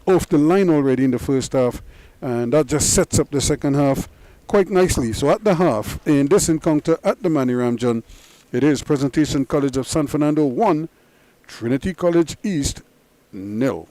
off the line already in the first half. And that just sets up the second half quite nicely. So at the half, in this encounter at the Manny Ramjan, it is Presentation College of San Fernando 1, Trinity College East 0.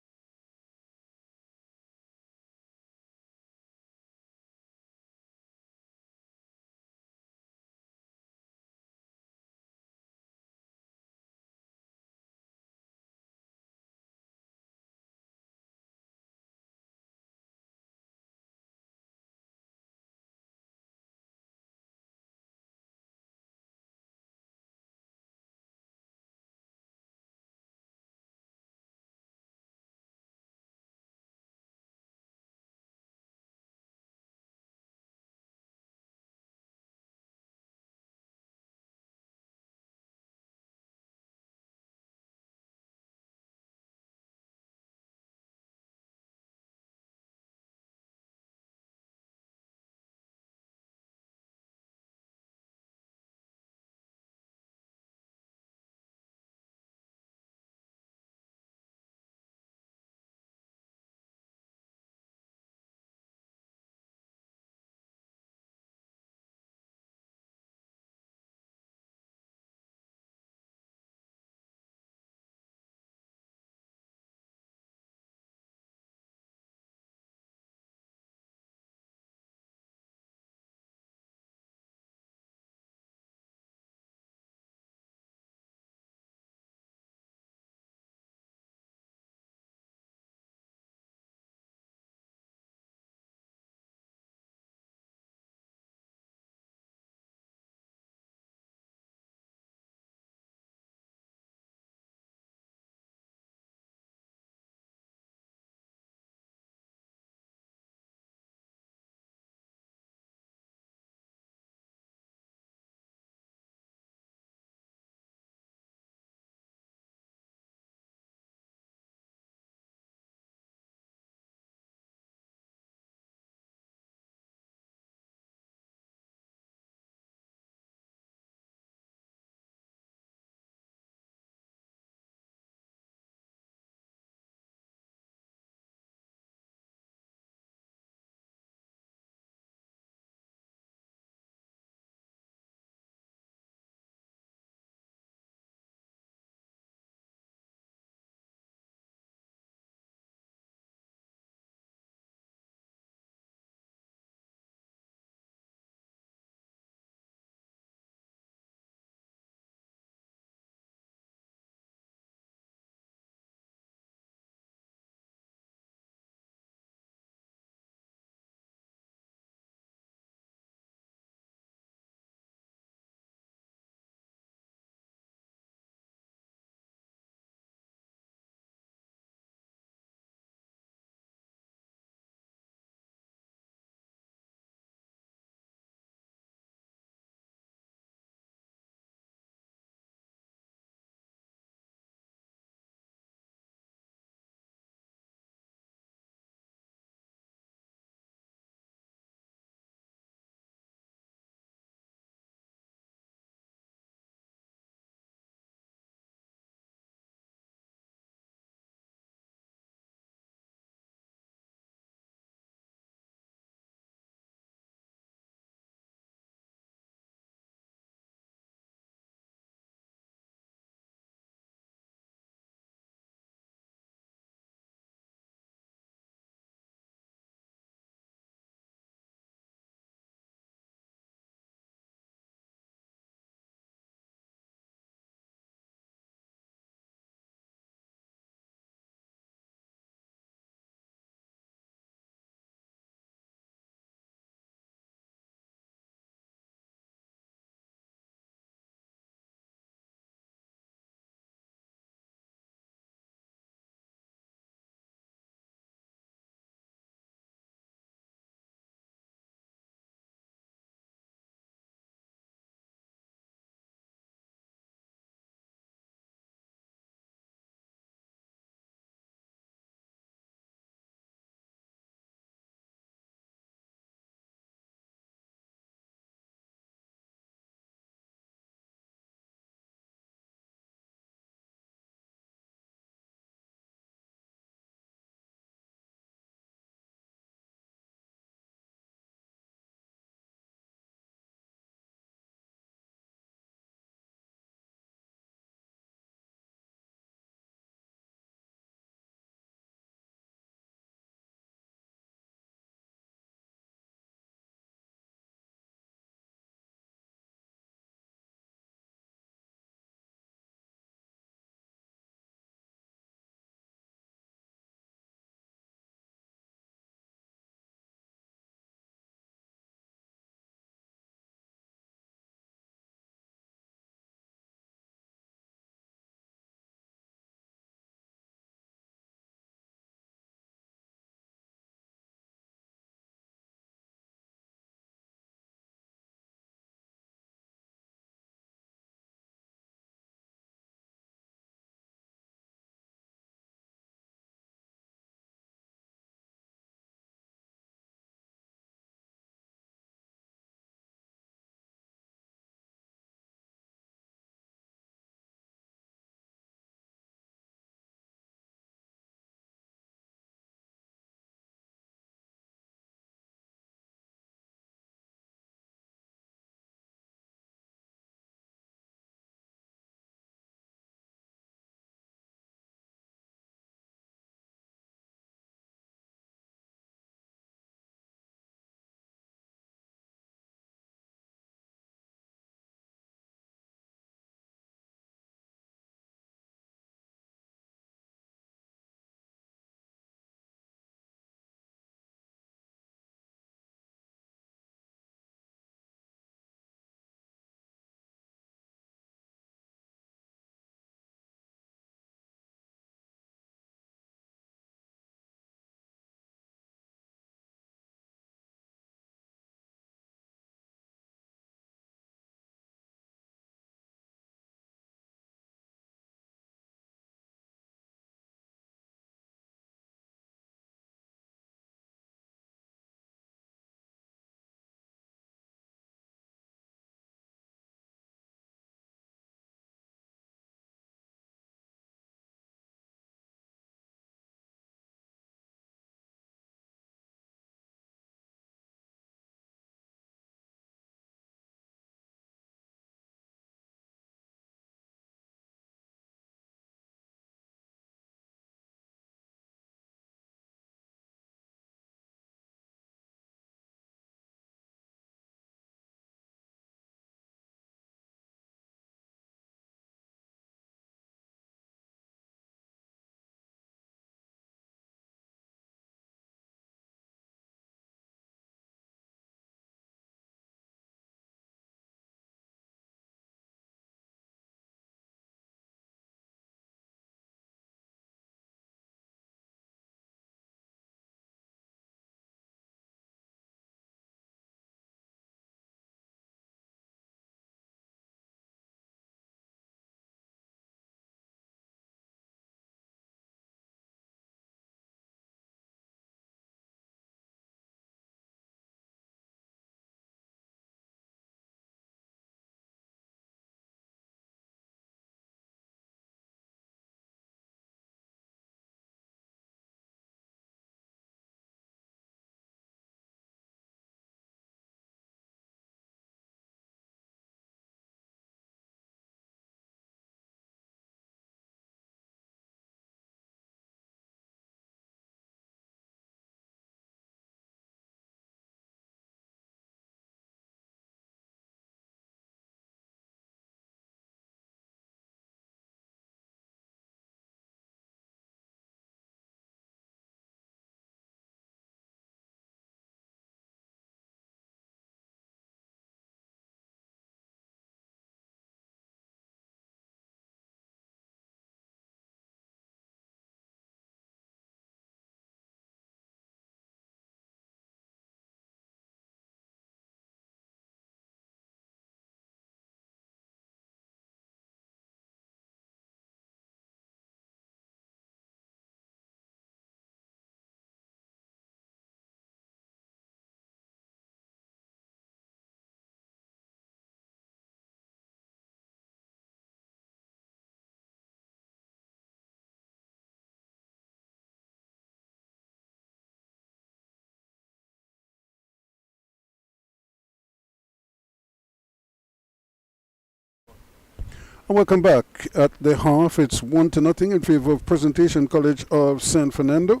And welcome back. At the half, it's 1-0 in favor of Presentation College of San Fernando.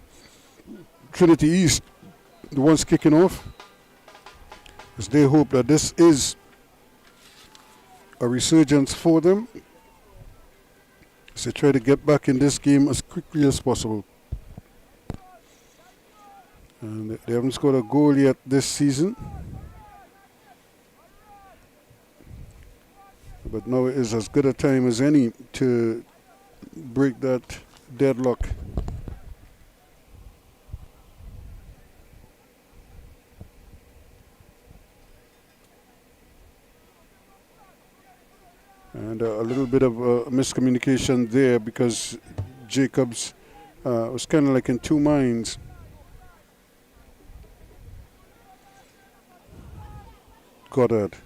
Trinity East, the ones kicking off, as they hope that this is a resurgence for them, as they try to get back in this game as quickly as possible. And they haven't scored a goal yet this season, but now is as good a time as any to break that deadlock. And a little bit of miscommunication there, because Jacobs was kind of like in two minds. Goddard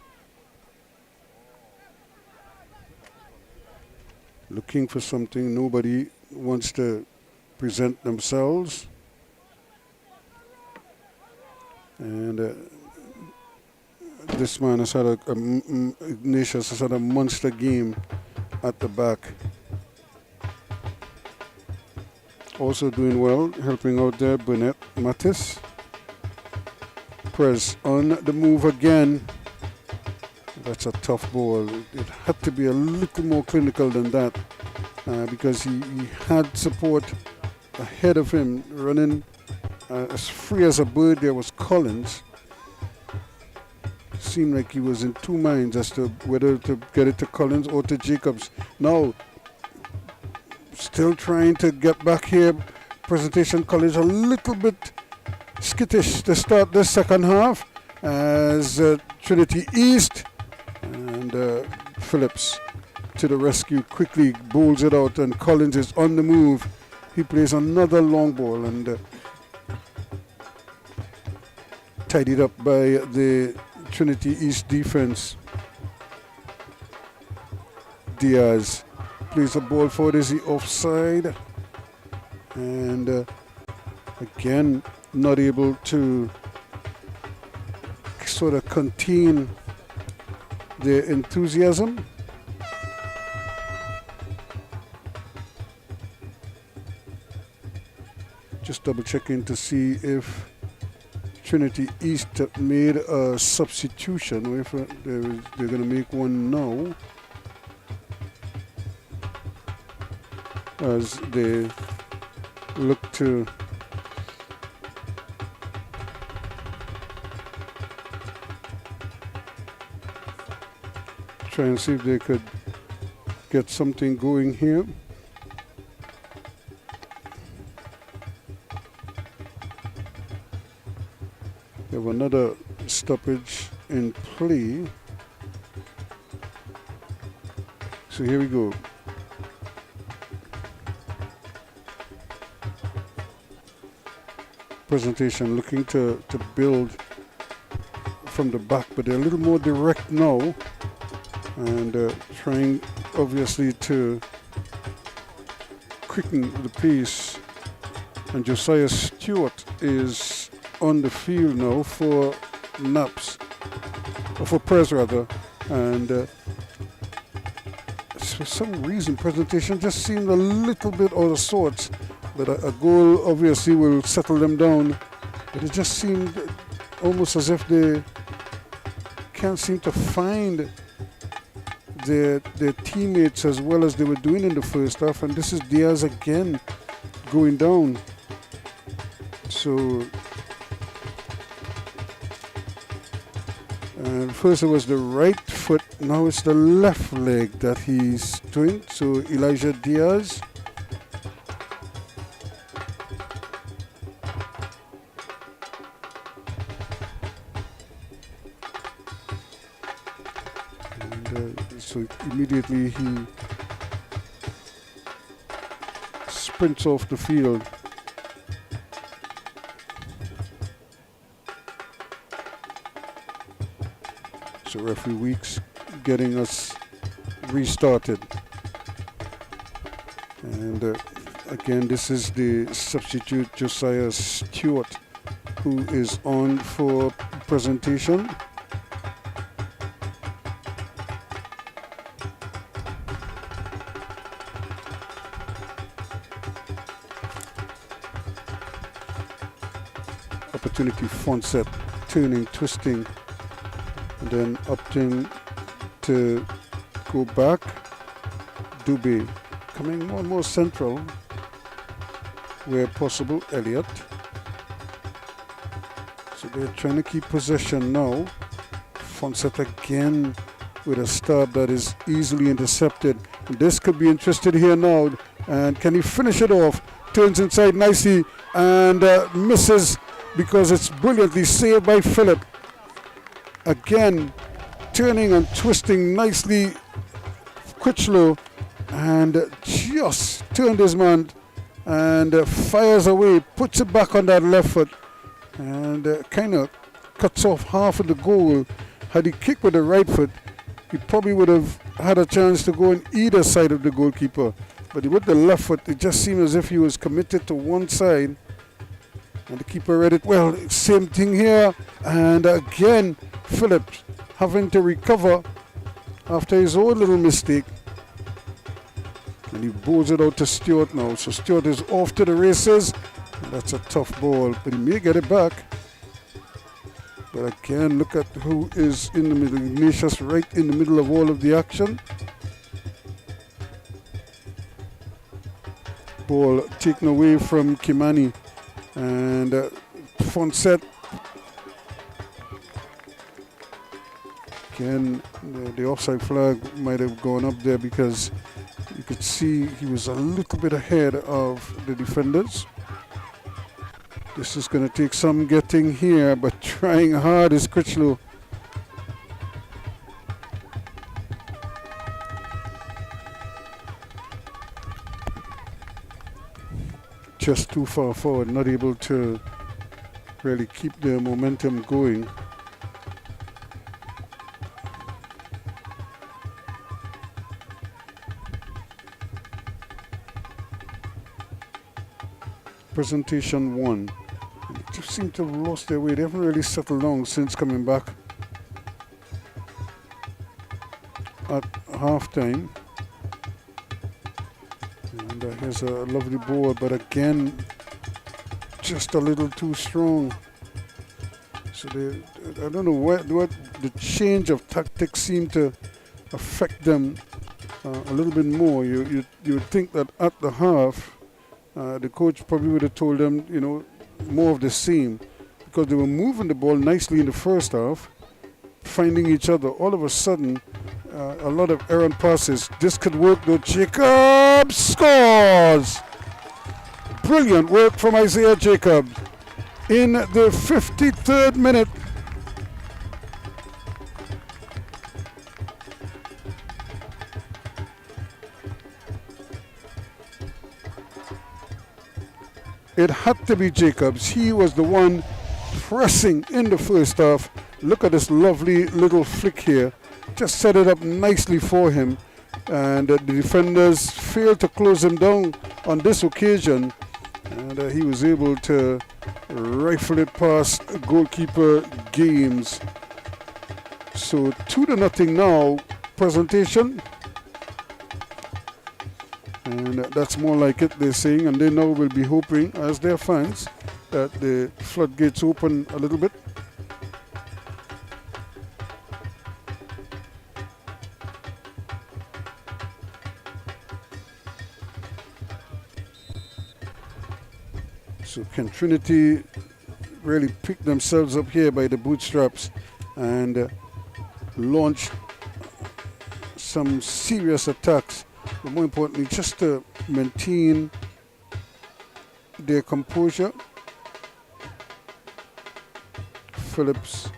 looking for something. Nobody wants to present themselves. And this man has had Ignatius has had a monster game at the back. Also doing well, helping out there, Burnett Mattis. Press on the move again. That's a tough ball. It had to be a little more clinical than that, because he had support ahead of him, running as free as a bird. There was Collins. Seemed like he was in two minds as to whether to get it to Collins or to Jacobs. Now, still trying to get back here. Presentation College a little bit skittish to start this second half, as Trinity East and Phillips to the rescue, quickly bowls it out, and Collins is on the move. He plays another long ball and tidied up by the Trinity East defense. Diaz plays a ball forward. Is he offside? And again, not able to sort of contain their enthusiasm. Just double checking to see if Trinity East made a substitution, or if they're going to make one now, as they look to try and see if they could get something going here. We have another stoppage in play. So here we go. Presentation looking to build from the back, but they're a little more direct now, and trying obviously to quicken the pace. And Josiah Stewart is on the field now for Naps, or for Prez rather, and for some reason Presentation just seemed a little bit out of sorts, but a goal obviously will settle them down. But it just seemed almost as if they can't seem to find their teammates as well as they were doing in the first half, and this is Diaz again going down. So first it was the right foot, now it's the left leg that he's doing. So Elijah Diaz. And so immediately he sprints off the field. So referee Weeks getting us restarted. And again, this is the substitute Josiah Stewart, who is on for Presentation. opportunity. Fonset turning, twisting, and then opting to go back. Dubé coming more and more central where possible. Elliott. So they're trying to keep possession now. Fonset again with a stab that is easily intercepted. And this could be interested here now. And can he finish it off? Turns inside nicely and misses because it's brilliantly saved by Philip. Again, turning and twisting nicely. Critchlow and just turned his man and fires away, puts it back on that left foot and kind of cuts off half of the goal. Had he kicked with the right foot, he probably would have had a chance to go on either side of the goalkeeper. But with the left foot, it just seemed as if he was committed to one side. And the keeper read it well. Same thing here. And again, Phillips having to recover after his own little mistake. And he bowls it out to Stewart now. So Stewart is off to the races. And that's a tough ball, but he may get it back. But again, look at who is in the middle. Ignatius right in the middle of all of the action. Ball taken away from Kimani. And Fonset. Again, the offside flag might have gone up there because you could see he was a little bit ahead of the defenders. This is going to take some getting here, but trying hard is Critchlow. Just too far forward, not able to really keep the momentum going. Presentation 1. They just seem to have lost their way. They haven't really settled down since coming back at half-time. And here's a lovely ball, but again, just a little too strong. So I don't know what the change of tactics seemed to affect them a little bit more. You would think that at the half, the coach probably would have told them, more of the same, because they were moving the ball nicely in the first half, finding each other. All of a sudden, a lot of errant passes. This could work though. Jacobs scores! Brilliant work from Isaiah Jacobs in the 53rd minute. It had to be Jacobs. He was the one pressing in the first half. Look at this lovely little flick here. Just set it up nicely for him. And the defenders failed to close him down on this occasion. And he was able to rifle it past goalkeeper Games. So 2-0 now. Presentation. And that's more like it, they're saying, and they now will be hoping, as their fans, that the floodgates open a little bit. So can Trinity really pick themselves up here by the bootstraps and launch some serious attacks? But more importantly, just to maintain their composure. Phillips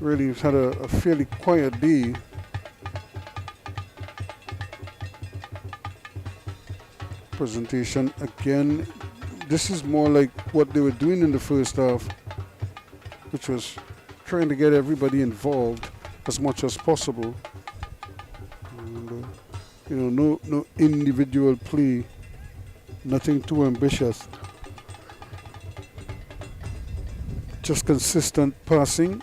really has had a fairly quiet day. Presentation again. This is more like what they were doing in the first half, which was trying to get everybody involved as much as possible. And, no individual play, nothing too ambitious. Just consistent passing,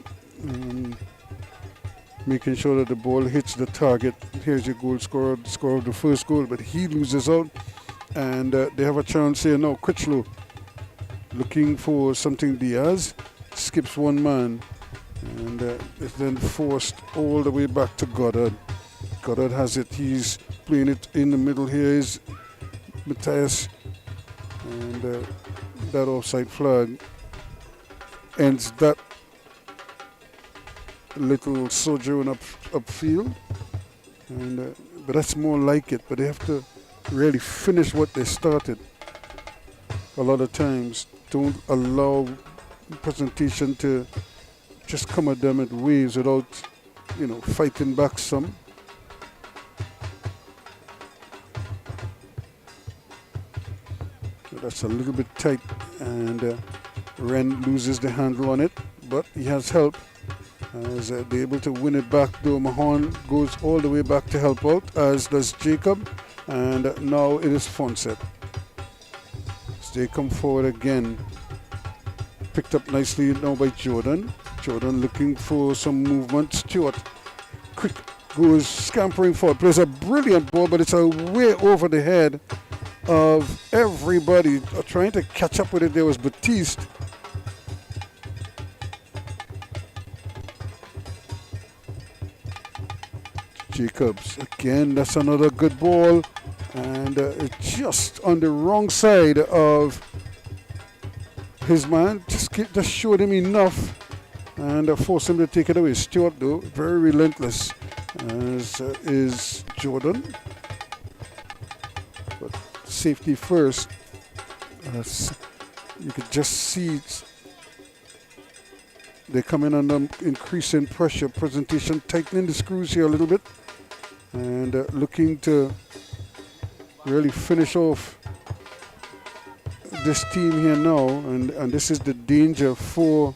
making sure that the ball hits the target. Here's your goal scorer, the scorer of the first goal, but he loses out. And they have a chance here now. Critchlow looking for something Diaz, skips one man, and it's then forced all the way back to Goddard. Goddard has it, he's playing it in the middle. Here is Matthias, and that offside flag ends that little sojourn upfield. And but that's more like it. But they have to really finish what they started. A lot of times, don't allow presentation to just come at them at waves without, fighting back some. That's a little bit tight, and Ren loses the handle on it, but he has help. As they're able to win it back, though Mahon goes all the way back to help out, as does Jacob, and now it is Fonset. As they come forward again, picked up nicely now by Jordan. Jordan looking for some movement. Stewart, quick, goes scampering forward, plays a brilliant ball, but it's way over the head of everybody. Trying to catch up with it, there was Batiste. Jacobs, again, that's another good ball, and it's just on the wrong side of his man. Just showed him enough and forced him to take it away. Stewart, though, very relentless, as is Jordan. But safety first. As you could just see they come in under increasing pressure. Presentation tightening the screws here a little bit, and looking to really finish off this team here now. And this is the danger for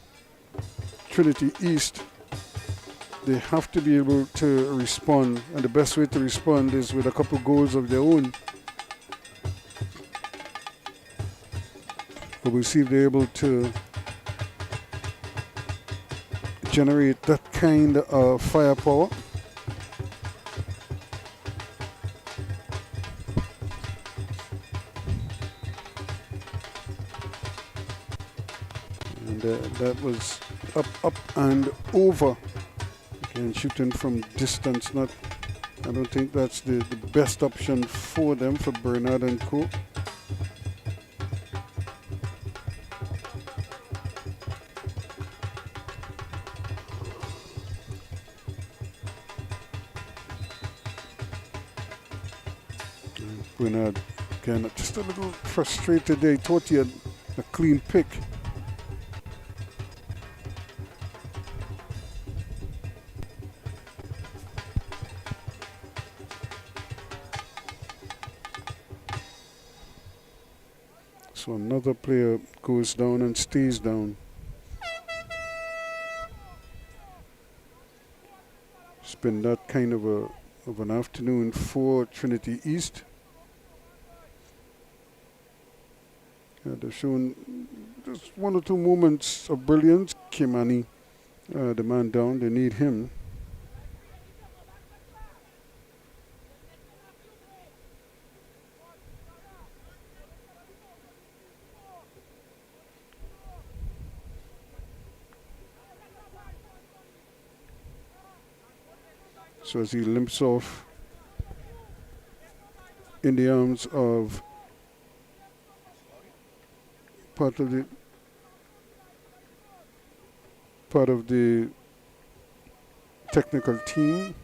Trinity East. They have to be able to respond, and the best way to respond is with a couple goals of their own. But we'll see if they're able to generate that kind of firepower. And that was up and over. Again, shooting from distance. I don't think that's the best option for them, for Bernard and Co. Bernard, again, just a little frustrated there. He thought he had a clean pick. So another player goes down and stays down. It's been that kind of an afternoon for Trinity East. They've shown just one or two moments of brilliance. Kimani, the man down, they need him. So as he limps off in the arms of part of the technical team,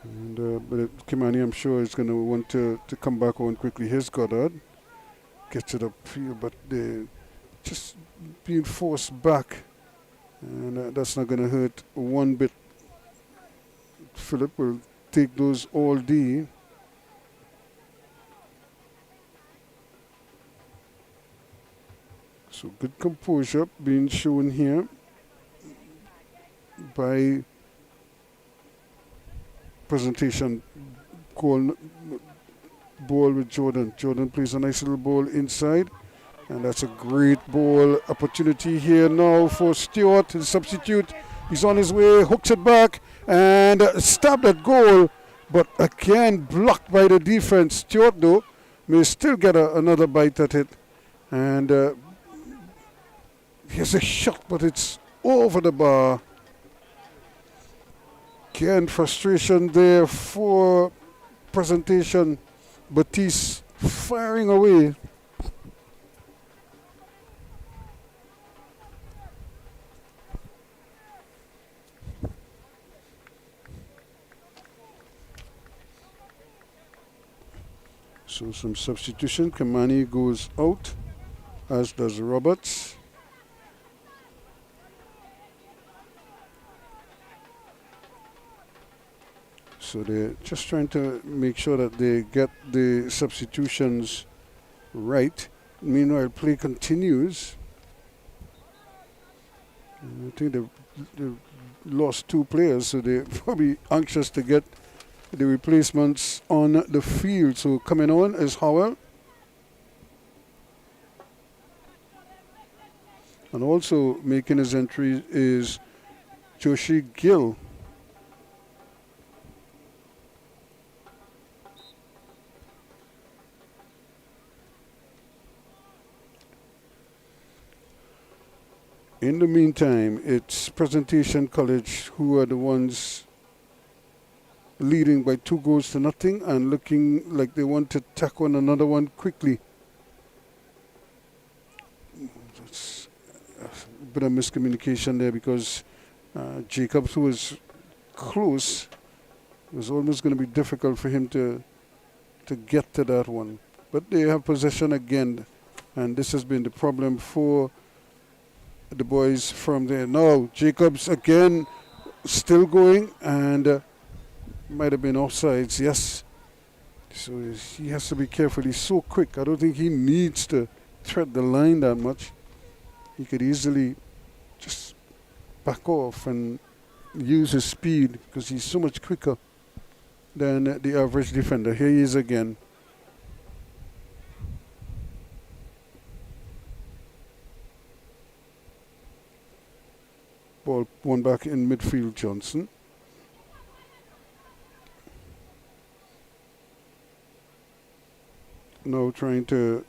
and but Kimani, I'm sure, is going to want to come back on quickly. Here's Goddard, gets it up here, but they just being forced back, and that's not going to hurt one bit. Philip will take those all day. So good composure being shown here by presentation. Ball with Jordan. Jordan plays a nice little ball inside, and that's a great ball opportunity here now for Stewart, the substitute. He's on his way, hooks it back, and stabbed at goal, but again blocked by the defense. Stewart, though, may still get another bite at it. And here's a shot, but it's over the bar. Again, frustration there for presentation. Batiste firing away. So some substitution. Kamani goes out, as does Roberts. So they're just trying to make sure that they get the substitutions right. Meanwhile, play continues. I think they've lost 2 players, so they're probably anxious to get the replacements on the field. So coming on is Howell. And also making his entry is Joshi Gill. In the meantime, it's Presentation College who are the ones leading by 2-0 and looking like they want to tack on another one quickly. That's a bit of miscommunication there because Jacobs, who was close, it was almost going to be difficult for him to get to that one. But they have possession again, and this has been the problem for the boys from there. Now Jacobs again still going, and might have been offsides, yes. So he has to be careful. He's so quick. I don't think he needs to thread the line that much. He could easily just back off and use his speed because he's so much quicker than the average defender. Here he is again. Ball one back in midfield, Johnson. Now trying to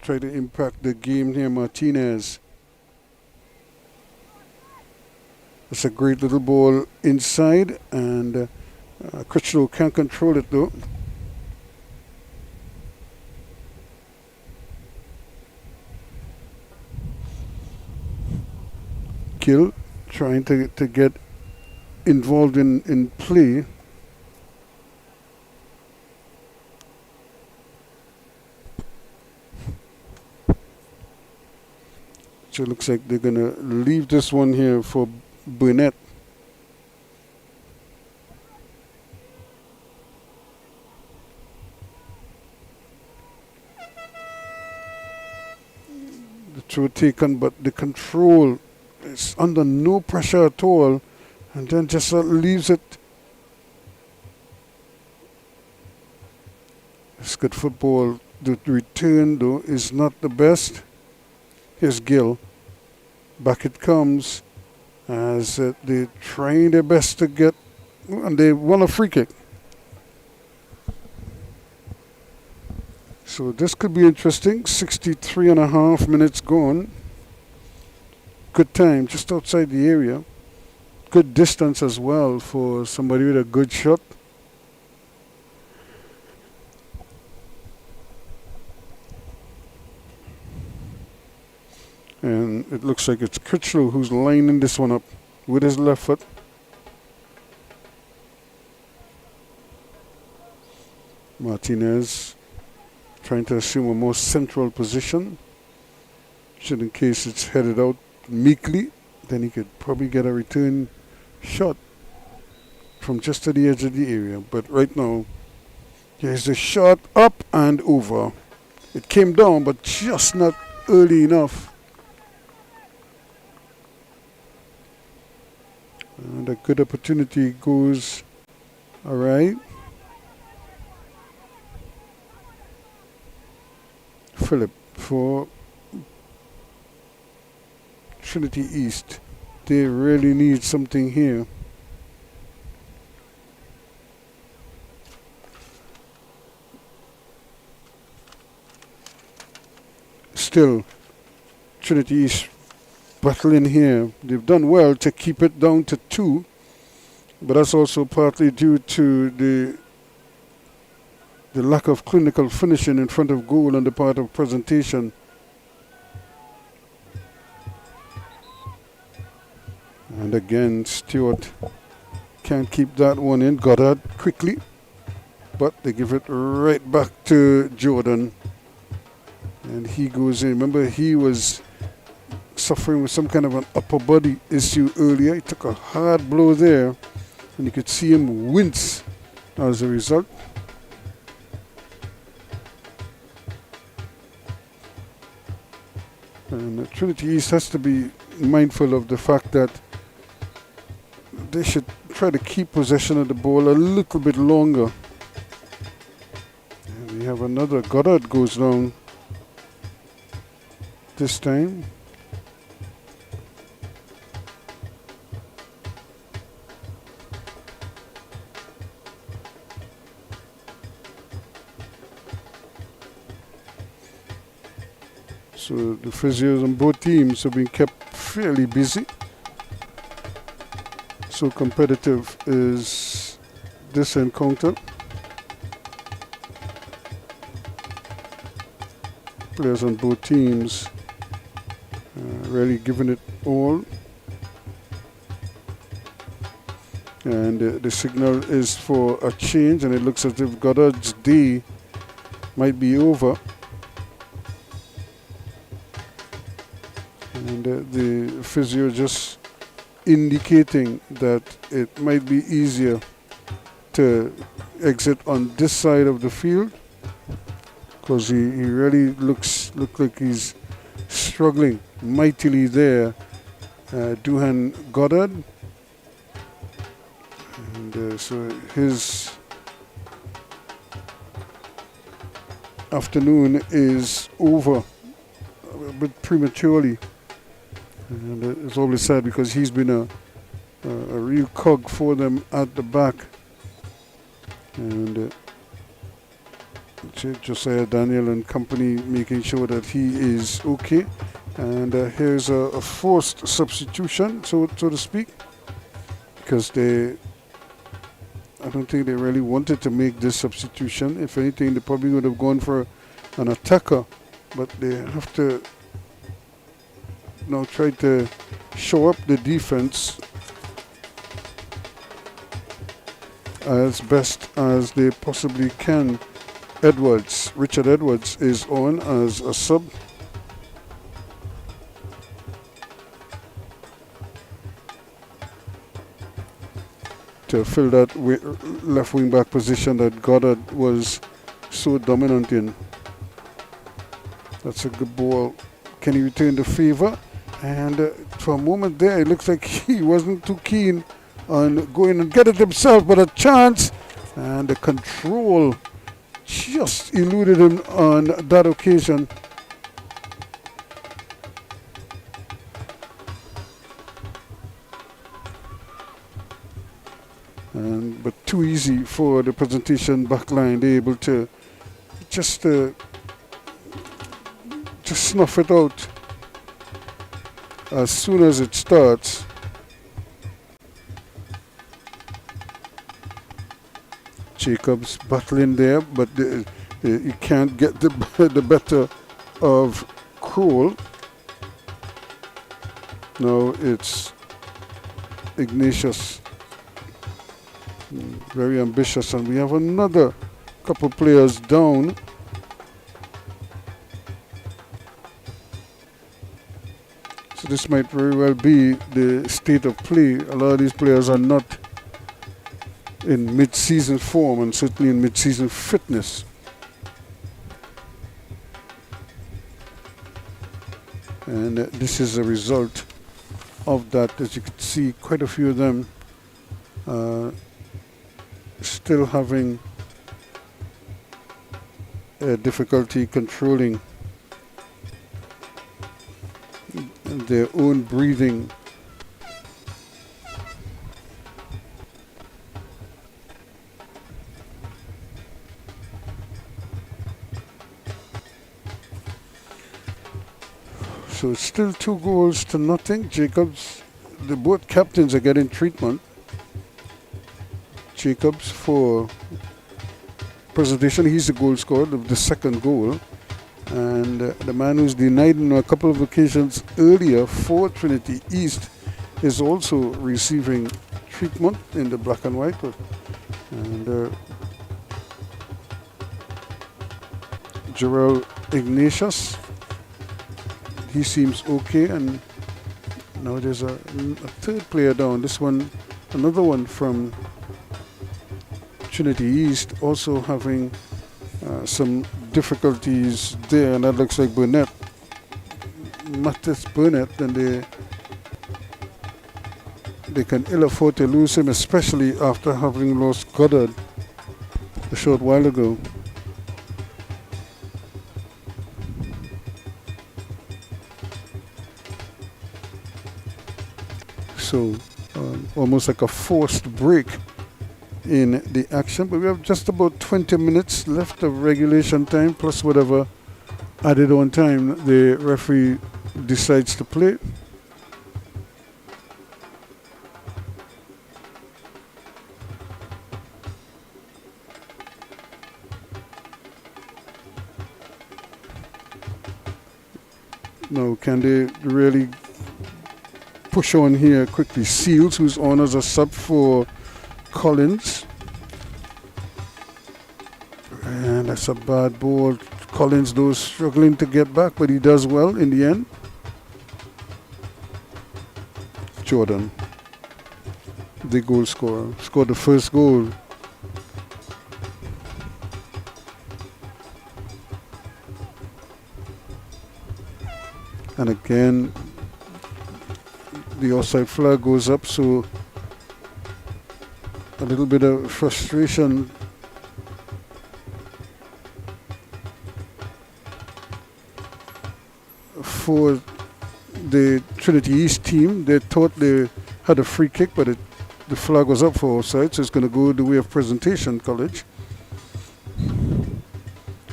impact the game here, Martinez. It's a great little ball inside, and Critchlow can't control it though. Gill trying to get involved in play. So it looks like they're going to leave this one here for Burnett. The throw taken, but the control is under no pressure at all, and then just leaves it. It's good football. The return, though, is not the best. Here's Gill. Back it comes as they're trying their best to get, and they want a free kick. So this could be interesting. 63 and a half minutes gone. Good time, just outside the area. Good distance as well for somebody with a good shot. And it looks like it's Critchlow who's lining this one up with his left foot. Martinez trying to assume a more central position. Should in case it's headed out meekly, then he could probably get a return shot from just to the edge of the area. But right now, here's the shot up and over. It came down, but just not early enough. And a good opportunity goes all right. Phillip for Trinity East. They really need something here. still Trinity East battling here. They've done well to keep it down to 2, but that's also partly due to the lack of clinical finishing in front of goal on the part of presentation. And again, Stewart can't keep that one in. Goddard quickly, but they give it right back to Jordan. And he goes in. Remember, he was suffering with some kind of an upper body issue earlier. He took a hard blow there, and you could see him wince as a result. And Trinity East has to be mindful of the fact that they should try to keep possession of the ball a little bit longer. And we have another. Goddard goes down this time. So the physios on both teams have been kept fairly busy. So competitive is this encounter. Players on both teams really giving it all. And the signal is for a change, and it looks as if Goddard's day might be over. And the physio just indicating that it might be easier to exit on this side of the field, because he really looks like he's struggling mightily there. Duhan Goddard. And so his afternoon is over a bit prematurely. And it's always sad because he's been a real cog for them at the back. And Josiah Daniel and company making sure that he is okay. And here's a forced substitution, so to speak, because I don't think they really wanted to make this substitution. If anything, they probably would have gone for an attacker, but they have to now try to show up the defense as best as they possibly can. Richard Edwards is on as a sub. To fill that left wing back position that Goddard was so dominant in. That's a good ball. Can he return the favor? And for a moment there, it looks like he wasn't too keen on going and get it himself, but a chance, and the control just eluded him on that occasion. But too easy for the presentation backline. They're able to just snuff it out as soon as it starts. Jacobs battling there, but he can't get the better of Kroll. Now it's Ignatius. Very ambitious, and we have another couple players down. So this might very well be the state of play. A lot of these players are not in mid-season form, and certainly in mid-season fitness. And this is a result of that. As you can see, quite a few of them still having difficulty controlling their own breathing. So it's still 2-0. Jacobs, the both captains are getting treatment. Jacobs for presentation, he's the goal scorer of the second goal. And the man who's denied on a couple of occasions earlier for Trinity East is also receiving treatment in the black and white. And Jarrell Ignatius, he seems okay. And now there's a third player down. This one, another one from Trinity East, also having some difficulties there, and that looks like Burnett. Mattis Burnett, and they can ill afford to lose him, especially after having lost Goddard a short while ago. So almost like a forced break in the action, but we have just about 20 minutes left of regulation time, plus whatever added on time the referee decides to play. Now, can they really push on here quickly? Seals, who's on as a sub for Collins, and that's a bad ball. Collins, though, struggling to get back, but he does well in the end. Jordan, the goal scorer, scored the first goal. And again, the offside flag goes up, so a little bit of frustration for the Trinity East team. They thought they had a free kick, but the flag was up for offside, so it's going to go the way of Presentation College.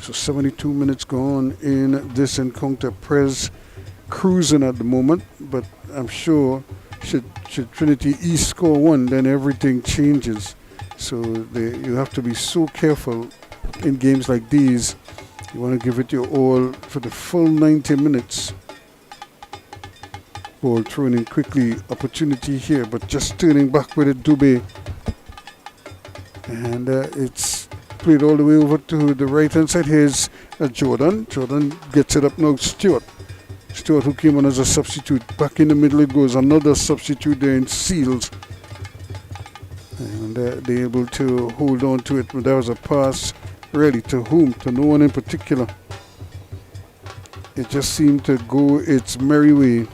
So 72 minutes gone in this encounter. Prez cruising at the moment, but I'm sure should Trinity East score one, then everything changes. So you have to be so careful in games like these. You want to give it your all for the full 90 minutes. Ball thrown in quickly, opportunity here, but just turning back with it, Dubé. And it's played all the way over to the right hand side. Here's Jordan. Jordan gets it up now. Stewart, who came on as a substitute. Back in the middle it goes. Another substitute there in Seals. And they're able to hold on to it. But that was a pass, really, to whom? To no one in particular. It just seemed to go its merry way.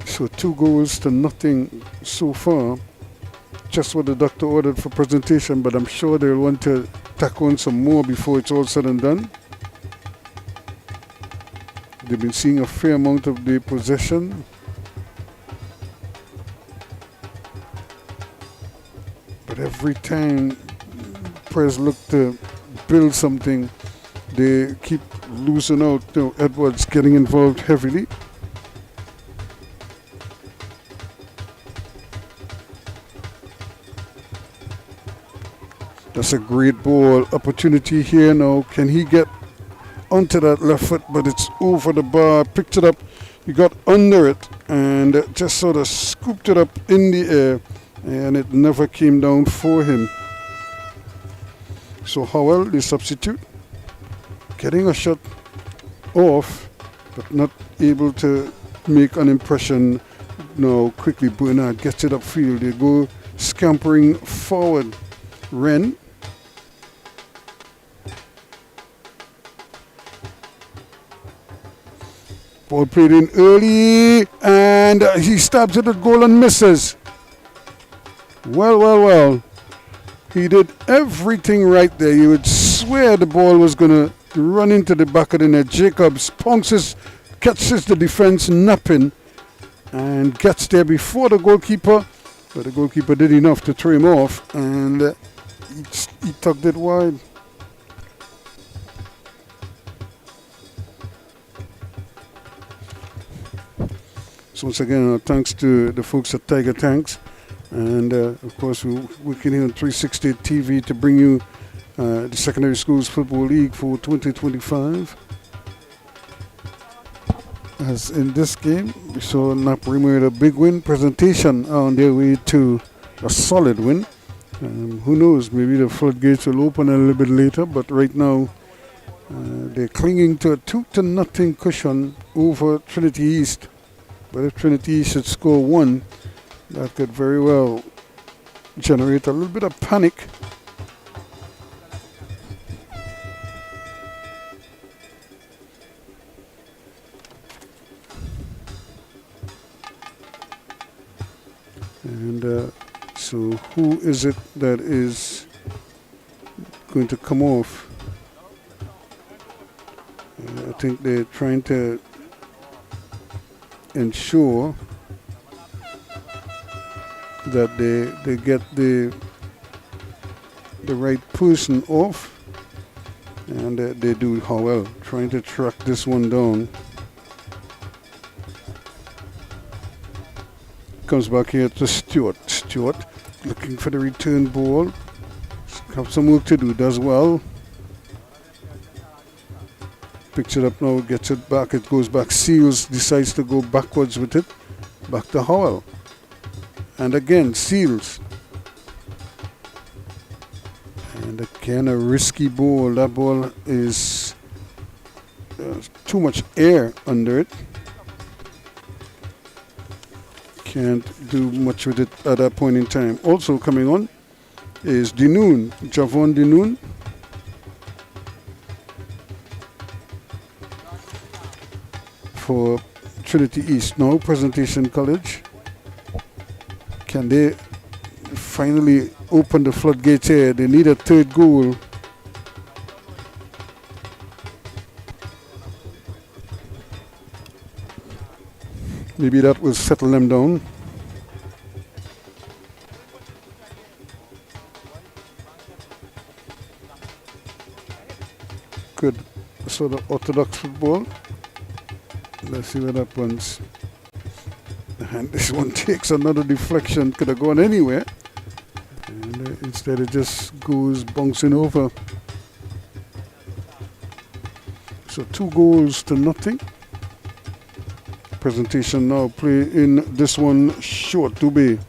So 2-0 so far. Just what the doctor ordered for Presentation, but I'm sure they'll want to tack on some more before it's all said and done. They've been seeing a fair amount of the possession. But every time Prez look to build something, they keep losing out. Edwards getting involved heavily. That's a great ball. Opportunity here now. Can he get onto that left foot? But it's over the bar. Picked it up. He got under it and just sort of scooped it up in the air. And it never came down for him. So Howell, the substitute, getting a shot off, but not able to make an impression. Now quickly Bernard gets it upfield. They go scampering forward. Wren. Ball played in early, and he stabs it at goal and misses. Well. He did everything right there. You would swear the ball was going to run into the back of the net. Jacobs pounces, catches the defense napping, and gets there before the goalkeeper. But the goalkeeper did enough to throw him off, and He tugged it wide. So once again, thanks to the folks at Tiger Tanks. And of course, we're working here on 360 TV to bring you the Secondary Schools Football League for 2025. As in this game, we saw Napoli with a big win. Presentation on their way to a solid win. Who knows, maybe the floodgates will open a little bit later, but right now they're clinging to a 2-0 cushion over Trinity East. But if Trinity East should score one, that could very well generate a little bit of panic. And so who is it that is going to come off? I think they're trying to ensure that they get the right person off, and they do how well, trying to track this one down. Comes back here to Stewart. Stewart looking for the return ball. Have some work to do, does well. Picks it up now, gets it back, it goes back. Seals decides to go backwards with it. Back to Howell. And again, Seals. And again, a risky ball. That ball is too much air under it. Can't do much with it at that point in time. Also coming on is Dinoon, Javon Dinoon. For Trinity East now, Presentation College. Can they finally open the floodgates here? They need a third goal. Maybe that will settle them down. Good sort of orthodox football. Let's see what happens. And this one takes another deflection. Could have gone anywhere. And instead it just goes bouncing over. So 2-0. Presentation now play in this one short. Dubé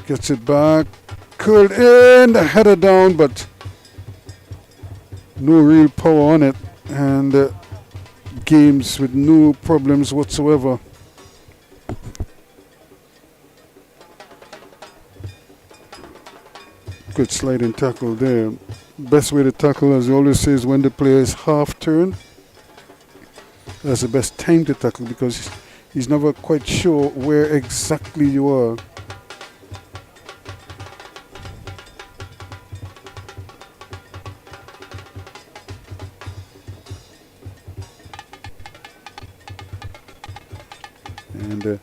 gets it back, curled in, the header down, but no real power on it, and games with no problems whatsoever. Good sliding tackle there. Best way to tackle, as he always says, when the player is half turned. That's the best time to tackle, because he's never quite sure where exactly you are. And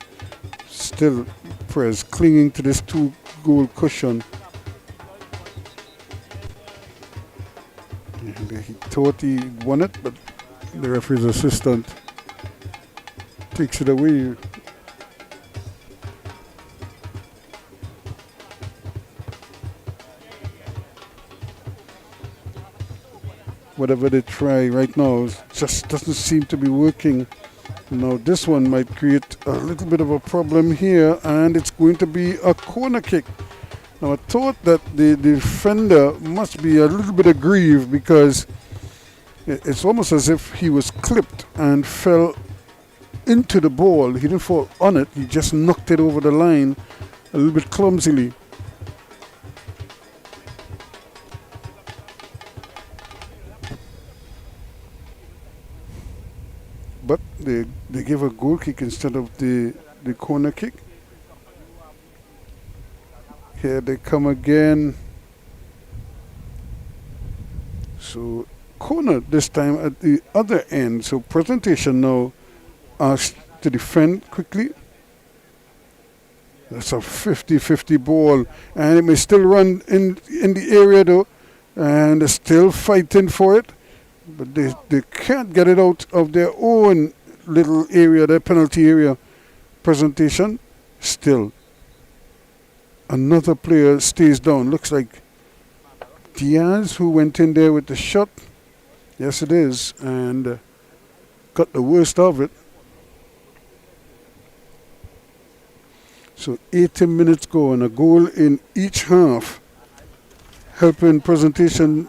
still Perez clinging to this 2-goal cushion. And he thought he won it, but the referee's assistant takes it away. Whatever they try right now just doesn't seem to be working. Now this one might create a little bit of a problem here, and it's going to be a corner kick. Now I thought that the defender must be a little bit aggrieved, because it's almost as if he was clipped and fell into the ball. He didn't fall on it, he just knocked it over the line a little bit clumsily. But they gave a goal kick instead of the corner kick. Here they come again. So corner this time at the other end. So Presentation now asked to defend quickly. That's a 50-50 ball, and it may still run in the area though. and they're still fighting for it, but they can't get it out of their own little area, their penalty area. Presentation, still another player stays down. Looks like Diaz, who went in there with the shot. Yes, it is, and got the worst of it. So 80 minutes go and a goal in each half, helping Presentation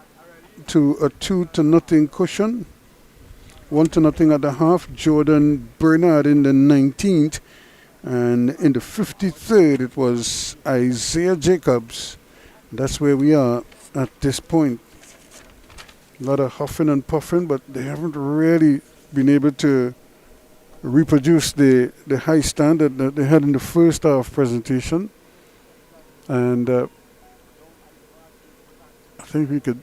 to a 2-0 cushion. 1-0 at the half. Jordan Bernard in the 19th, and in the 53rd it was Isaiah Jacobs. That's where we are at this point. A lot of huffing and puffing, but they haven't really been able to reproduce the high standard that they had in the first half Presentation. And I think we could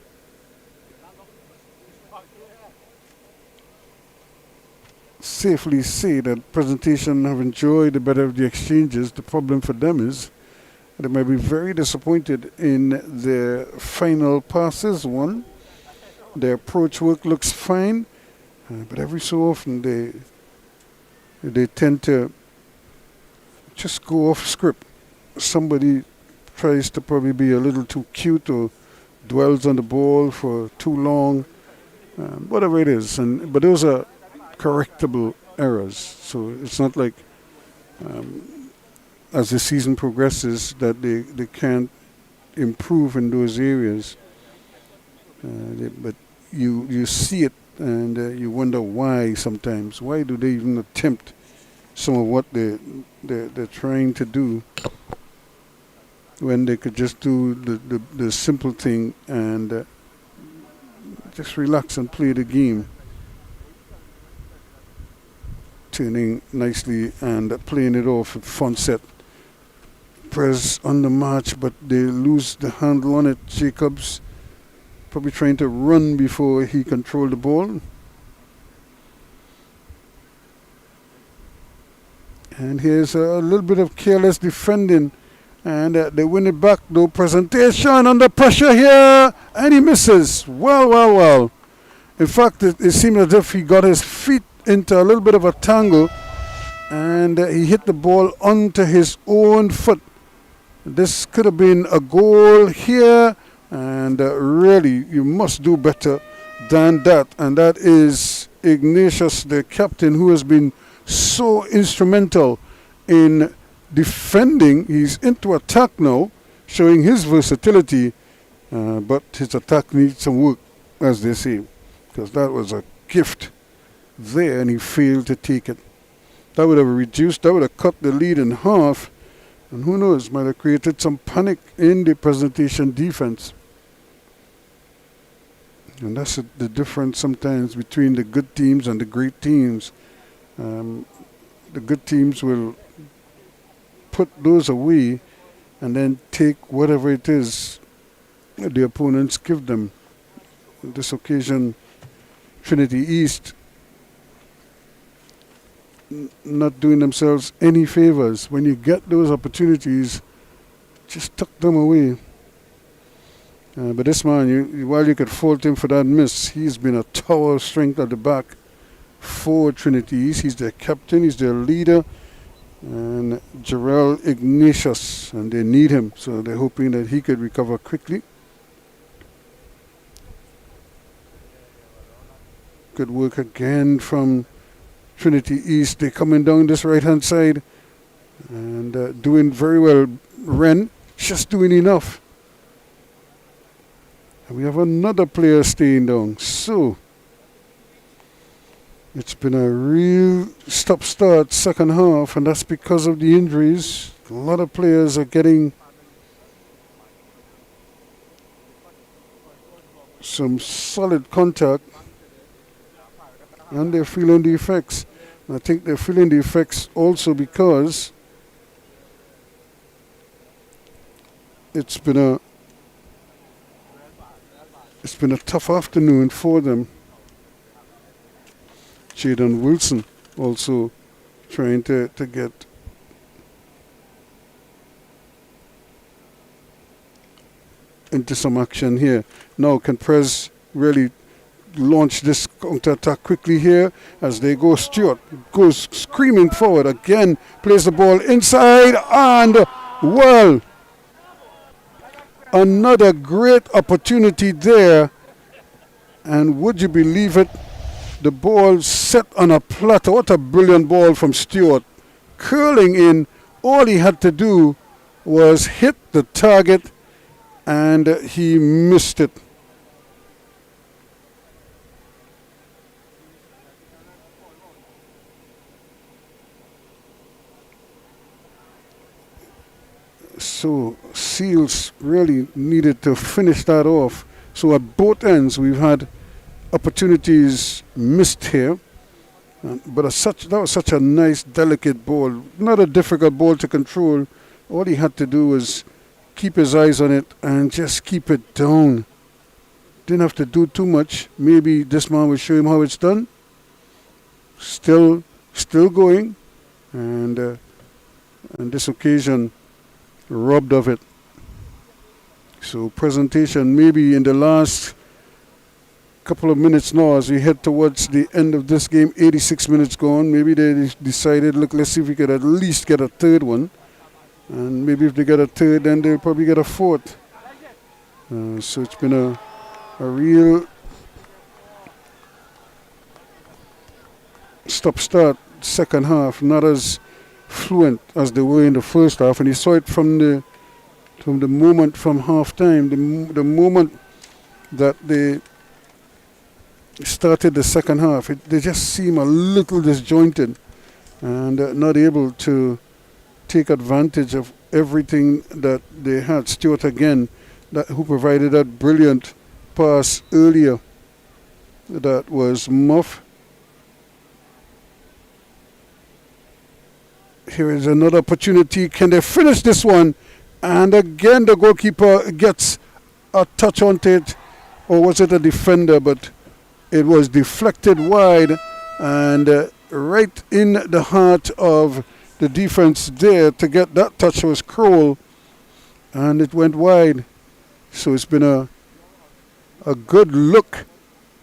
safely say that Presentation have enjoyed the better of the exchanges. The problem for them is they might be very disappointed in their final passes. One, their approach work looks fine, but every so often they tend to just go off script. Somebody tries to probably be a little too cute or dwells on the ball for too long, whatever it is. But those are correctable errors. So it's not like as the season progresses that they can't improve in those areas. But you see it and you wonder why sometimes. Why do they even attempt some of what they're trying to do when they could just do the simple thing and just relax and play the game? Turning nicely and playing it off at front set. Press on the march, but they lose the handle on it. Jacobs probably trying to run before he controlled the ball. And here's a little bit of careless defending, and they win it back. No Presentation under pressure here, and he misses. Well. In fact, it seemed as if he got his feet into a little bit of a tangle, and he hit the ball onto his own foot. This could have been a goal here, and really you must do better than that. And that is Ignatius, the captain, who has been so instrumental in defending. He's into attack now, showing his versatility, but his attack needs some work, as they say, because that was a gift there and he failed to take it. That would have cut the lead in half, and who knows, might have created some panic in the Presentation defense. And that's the difference sometimes between the good teams and the great teams. The good teams will put those away and then take whatever it is the opponents give them. On this occasion, Trinity East not doing themselves any favors. When you get those opportunities, just tuck them away. But this man, while you could fault him for that miss, he's been a tower of strength at the back for Trinity East. He's their captain, he's their leader, and Jarrell Ignatius, and they need him, so they're hoping that he could recover quickly. Good work again from Trinity East. They're coming down this right-hand side and doing very well. Wren just doing enough. And we have another player staying down. So it's been a real stop-start second half, and that's because of the injuries. A lot of players are getting some solid contact, and they're feeling the effects. I think they're feeling the effects also because it's been a tough afternoon for them. Jaden Wilson also trying to get into some action here. Now can Prez really launch this counter-attack quickly here as they go. Stewart goes screaming forward again, plays the ball inside, and well, another great opportunity there. And would you believe it, the ball set on a platter. What a brilliant ball from Stewart, curling in. All he had to do was hit the target, and he missed it. So Seals really needed to finish that off. So at both ends we've had opportunities missed here. But that was such a nice, delicate ball. Not a difficult ball to control. All he had to do was keep his eyes on it and just keep it down. Didn't have to do too much. Maybe this man will show him how it's done. Still going. And on this occasion, robbed of it. So presentation maybe in the last couple of minutes now as we head towards the end of this game. 86 minutes gone. Maybe they decided, look, let's see if we could at least get a third one. And maybe if they get a third, then they'll probably get a fourth. So it's been a real stop-start second half. Not as fluent as they were in the first half. And you saw it from the moment from half-time, the moment that they started the second half, they just seem a little disjointed and not able to take advantage of everything that they had. Stewart again, who provided that brilliant pass earlier, that was Muff. Here is another opportunity. Can they finish this one? And again the goalkeeper gets a touch on it, or was it a defender? But it was deflected wide and right in the heart of the defense there. To get that touch was Crowell, and it went wide. So it's been a good look,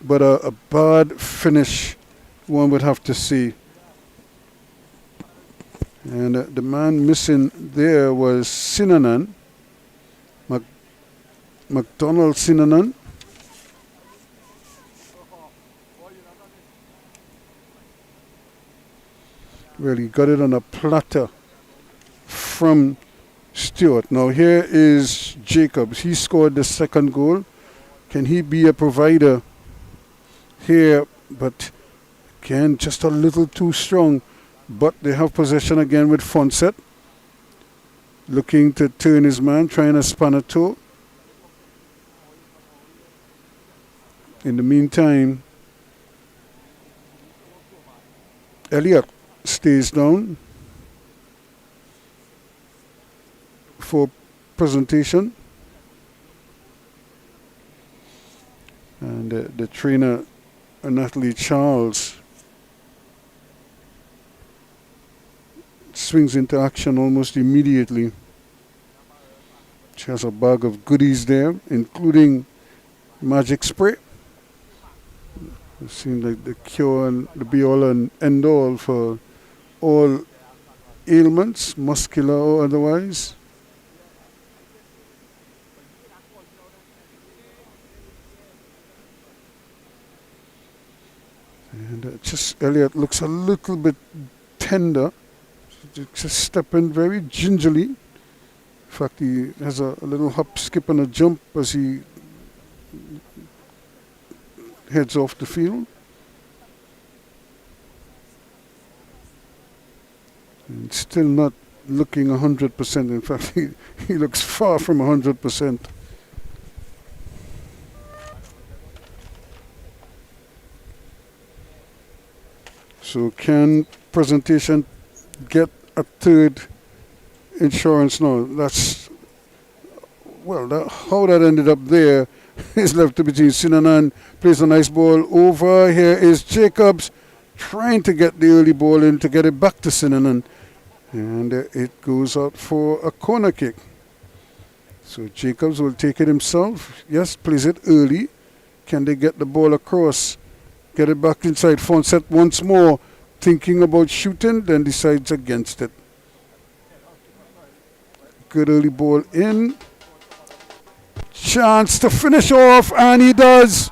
but a bad finish, one would have to see. And the man missing there was Sinanan, McDonald Sinanan. Really got it on a platter from Stewart. Now here is Jacobs. He scored the second goal. Can he be a provider here? But again, just a little too strong. But they have possession again with Fonset. Looking to turn his man, trying to span a toe. In the meantime, Elliott stays down for presentation. And the trainer, Natalie Charles, swings into action almost immediately. She has a bag of goodies there, including magic spray. It seems like the cure and the be-all and end-all for all ailments, muscular or otherwise. And just Elliott looks a little bit tender. Just stepping very gingerly. In fact, he has a little hop, skip, and a jump as he heads off the field. And still not looking 100%. In fact, he looks far from 100%. So can presentation get a third insurance? No, that's, well, how that ended up there is left to between Sinanan. Plays a nice ball over. Here is Jacobs trying to get the early ball in to get it back to Sinanan, and it goes out for a corner kick. So Jacobs will take it himself. Yes, plays it early. Can they get the ball across? Get it back inside. Fonset once more. Thinking about shooting, then decides against it. Good early ball in. Chance to finish off, and he does.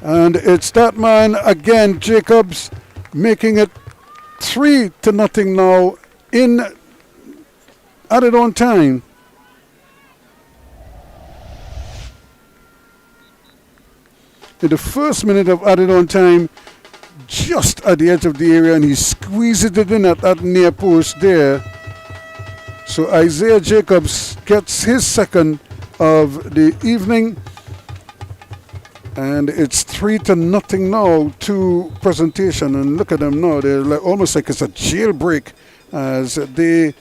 And it's that man again, Jacobs, making it 3-0 now in added on time. In the first minute of added on time, just at the edge of the area, and he squeezes it in at that near post there. So Isaiah Jacobs gets his second of the evening, and it's 3-0 now to Presentation. And look at them now; they're almost like it's a jailbreak as they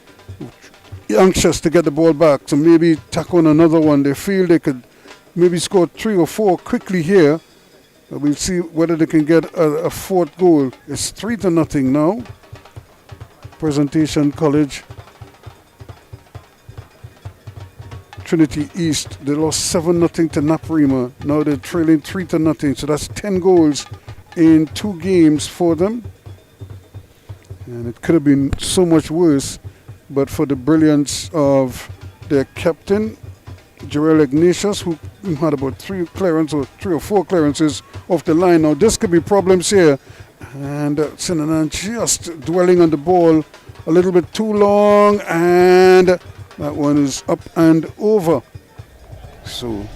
anxious to get the ball back. So maybe tack on another one. They feel they could maybe score 3 or 4 quickly here. We'll see whether they can get a fourth goal. It's 3-0 now. Presentation College. Trinity East, they lost 7-0 to Naprima. Now they're trailing 3-0. So that's 10 goals in 2 games for them. And it could have been so much worse, but for the brilliance of their captain, Jarrell Ignatius, who had about 3 or 4 clearances off the line. Now this could be problems here. And Sinanan just dwelling on the ball a little bit too long, and that one is up and over. So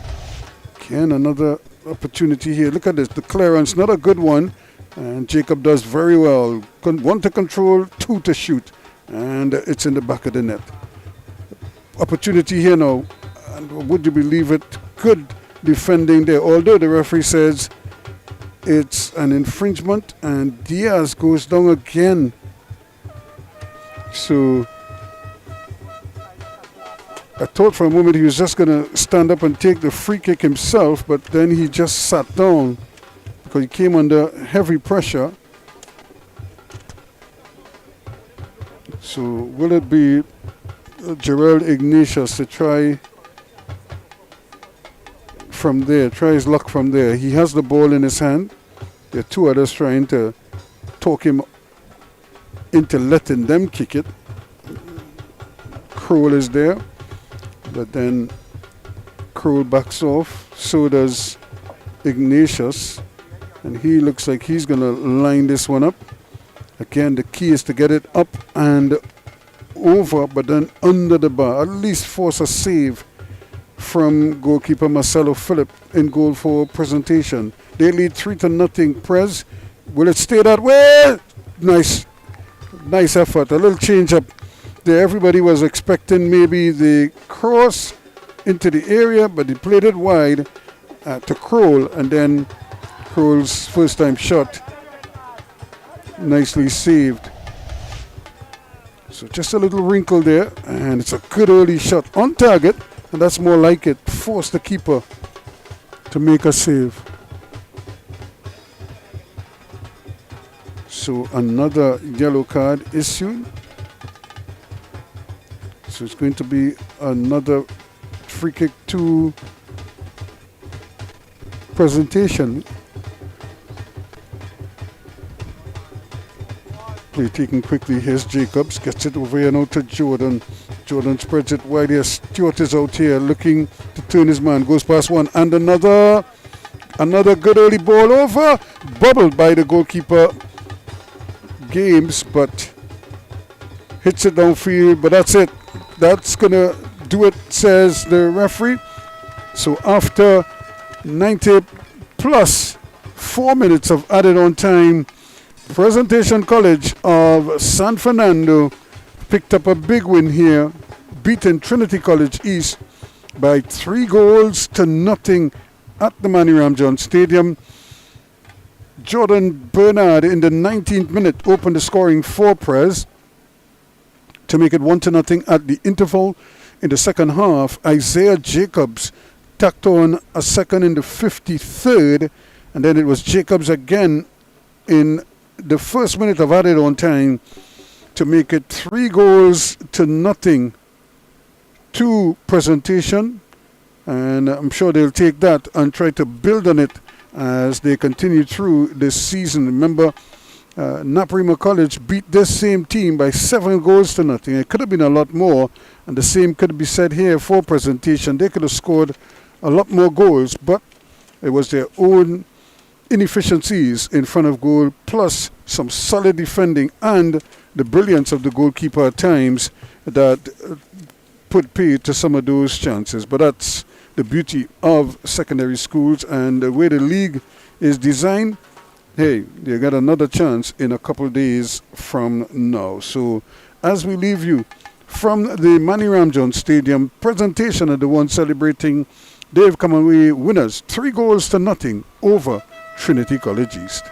again, another opportunity here. Look at this, the clearance, not a good one. And Jacob does very well. 1 to control, 2 to shoot. And it's in the back of the net. Opportunity here now. And would you believe it? Good defending there. Although the referee says it's an infringement, and Diaz goes down again. So I thought for a moment he was just going to stand up and take the free kick himself, but then he just sat down because he came under heavy pressure. So will it be Jarrell Ignatius to try from there, try his luck from there? He has the ball in his hand. There are 2 others trying to talk him into letting them kick it. Kroll is there, but then Kroll backs off. So does Ignatius, and he looks like he's going to line this one up. Again, the key is to get it up and over, but then under the bar. At least force a save from goalkeeper Marcelo Phillip in goal for Presentation. They lead 3-0 Prez. Will it stay that way? Nice effort. A little change up there. Everybody was expecting maybe the cross into the area, but he played it wide to Kroll, and then Kroll's first time shot nicely saved. So just a little wrinkle there, and it's a good early shot on target, and that's more like it. Force the keeper to make a save. So another yellow card issued. So it's going to be another free kick to Presentation. Play taken quickly. Here's Jacobs. Gets it over here now to Jordan. Jordan spreads it wide here. Stewart is out here looking to turn his man. Goes past one and another. Another good early ball over. Bubbled by the goalkeeper Games, but hits it downfield. But that's it. That's going to do it, says the referee. So after 90 plus 4 minutes of added on time, Presentation College of San Fernando picked up a big win here, beating Trinity College East by 3-0 at the Manny Ramjohn Stadium. Jordan Bernard in the 19th minute opened the scoring for Prez to make it 1-0 at the interval. In the second half, Isaiah Jacobs tacked on a second in the 53rd, and then it was Jacobs again in the first minute of added on time to make it 3-0. 2 presentation, and I'm sure they'll take that and try to build on it as they continue through this season. Remember, Naparima College beat this same team by 7 goals to nothing. It could have been a lot more, and the same could be said here for presentation. They could have scored a lot more goals, but it was their own inefficiencies in front of goal, plus some solid defending and the brilliance of the goalkeeper at times that put pay to some of those chances. But that's the beauty of secondary schools and the way the league is designed. Hey, you got another chance in a couple of days from now. So as we leave you from the Manny Ramjohn Stadium, presentation of the one celebrating, they've come away winners, 3 goals to nothing over Trinity College East.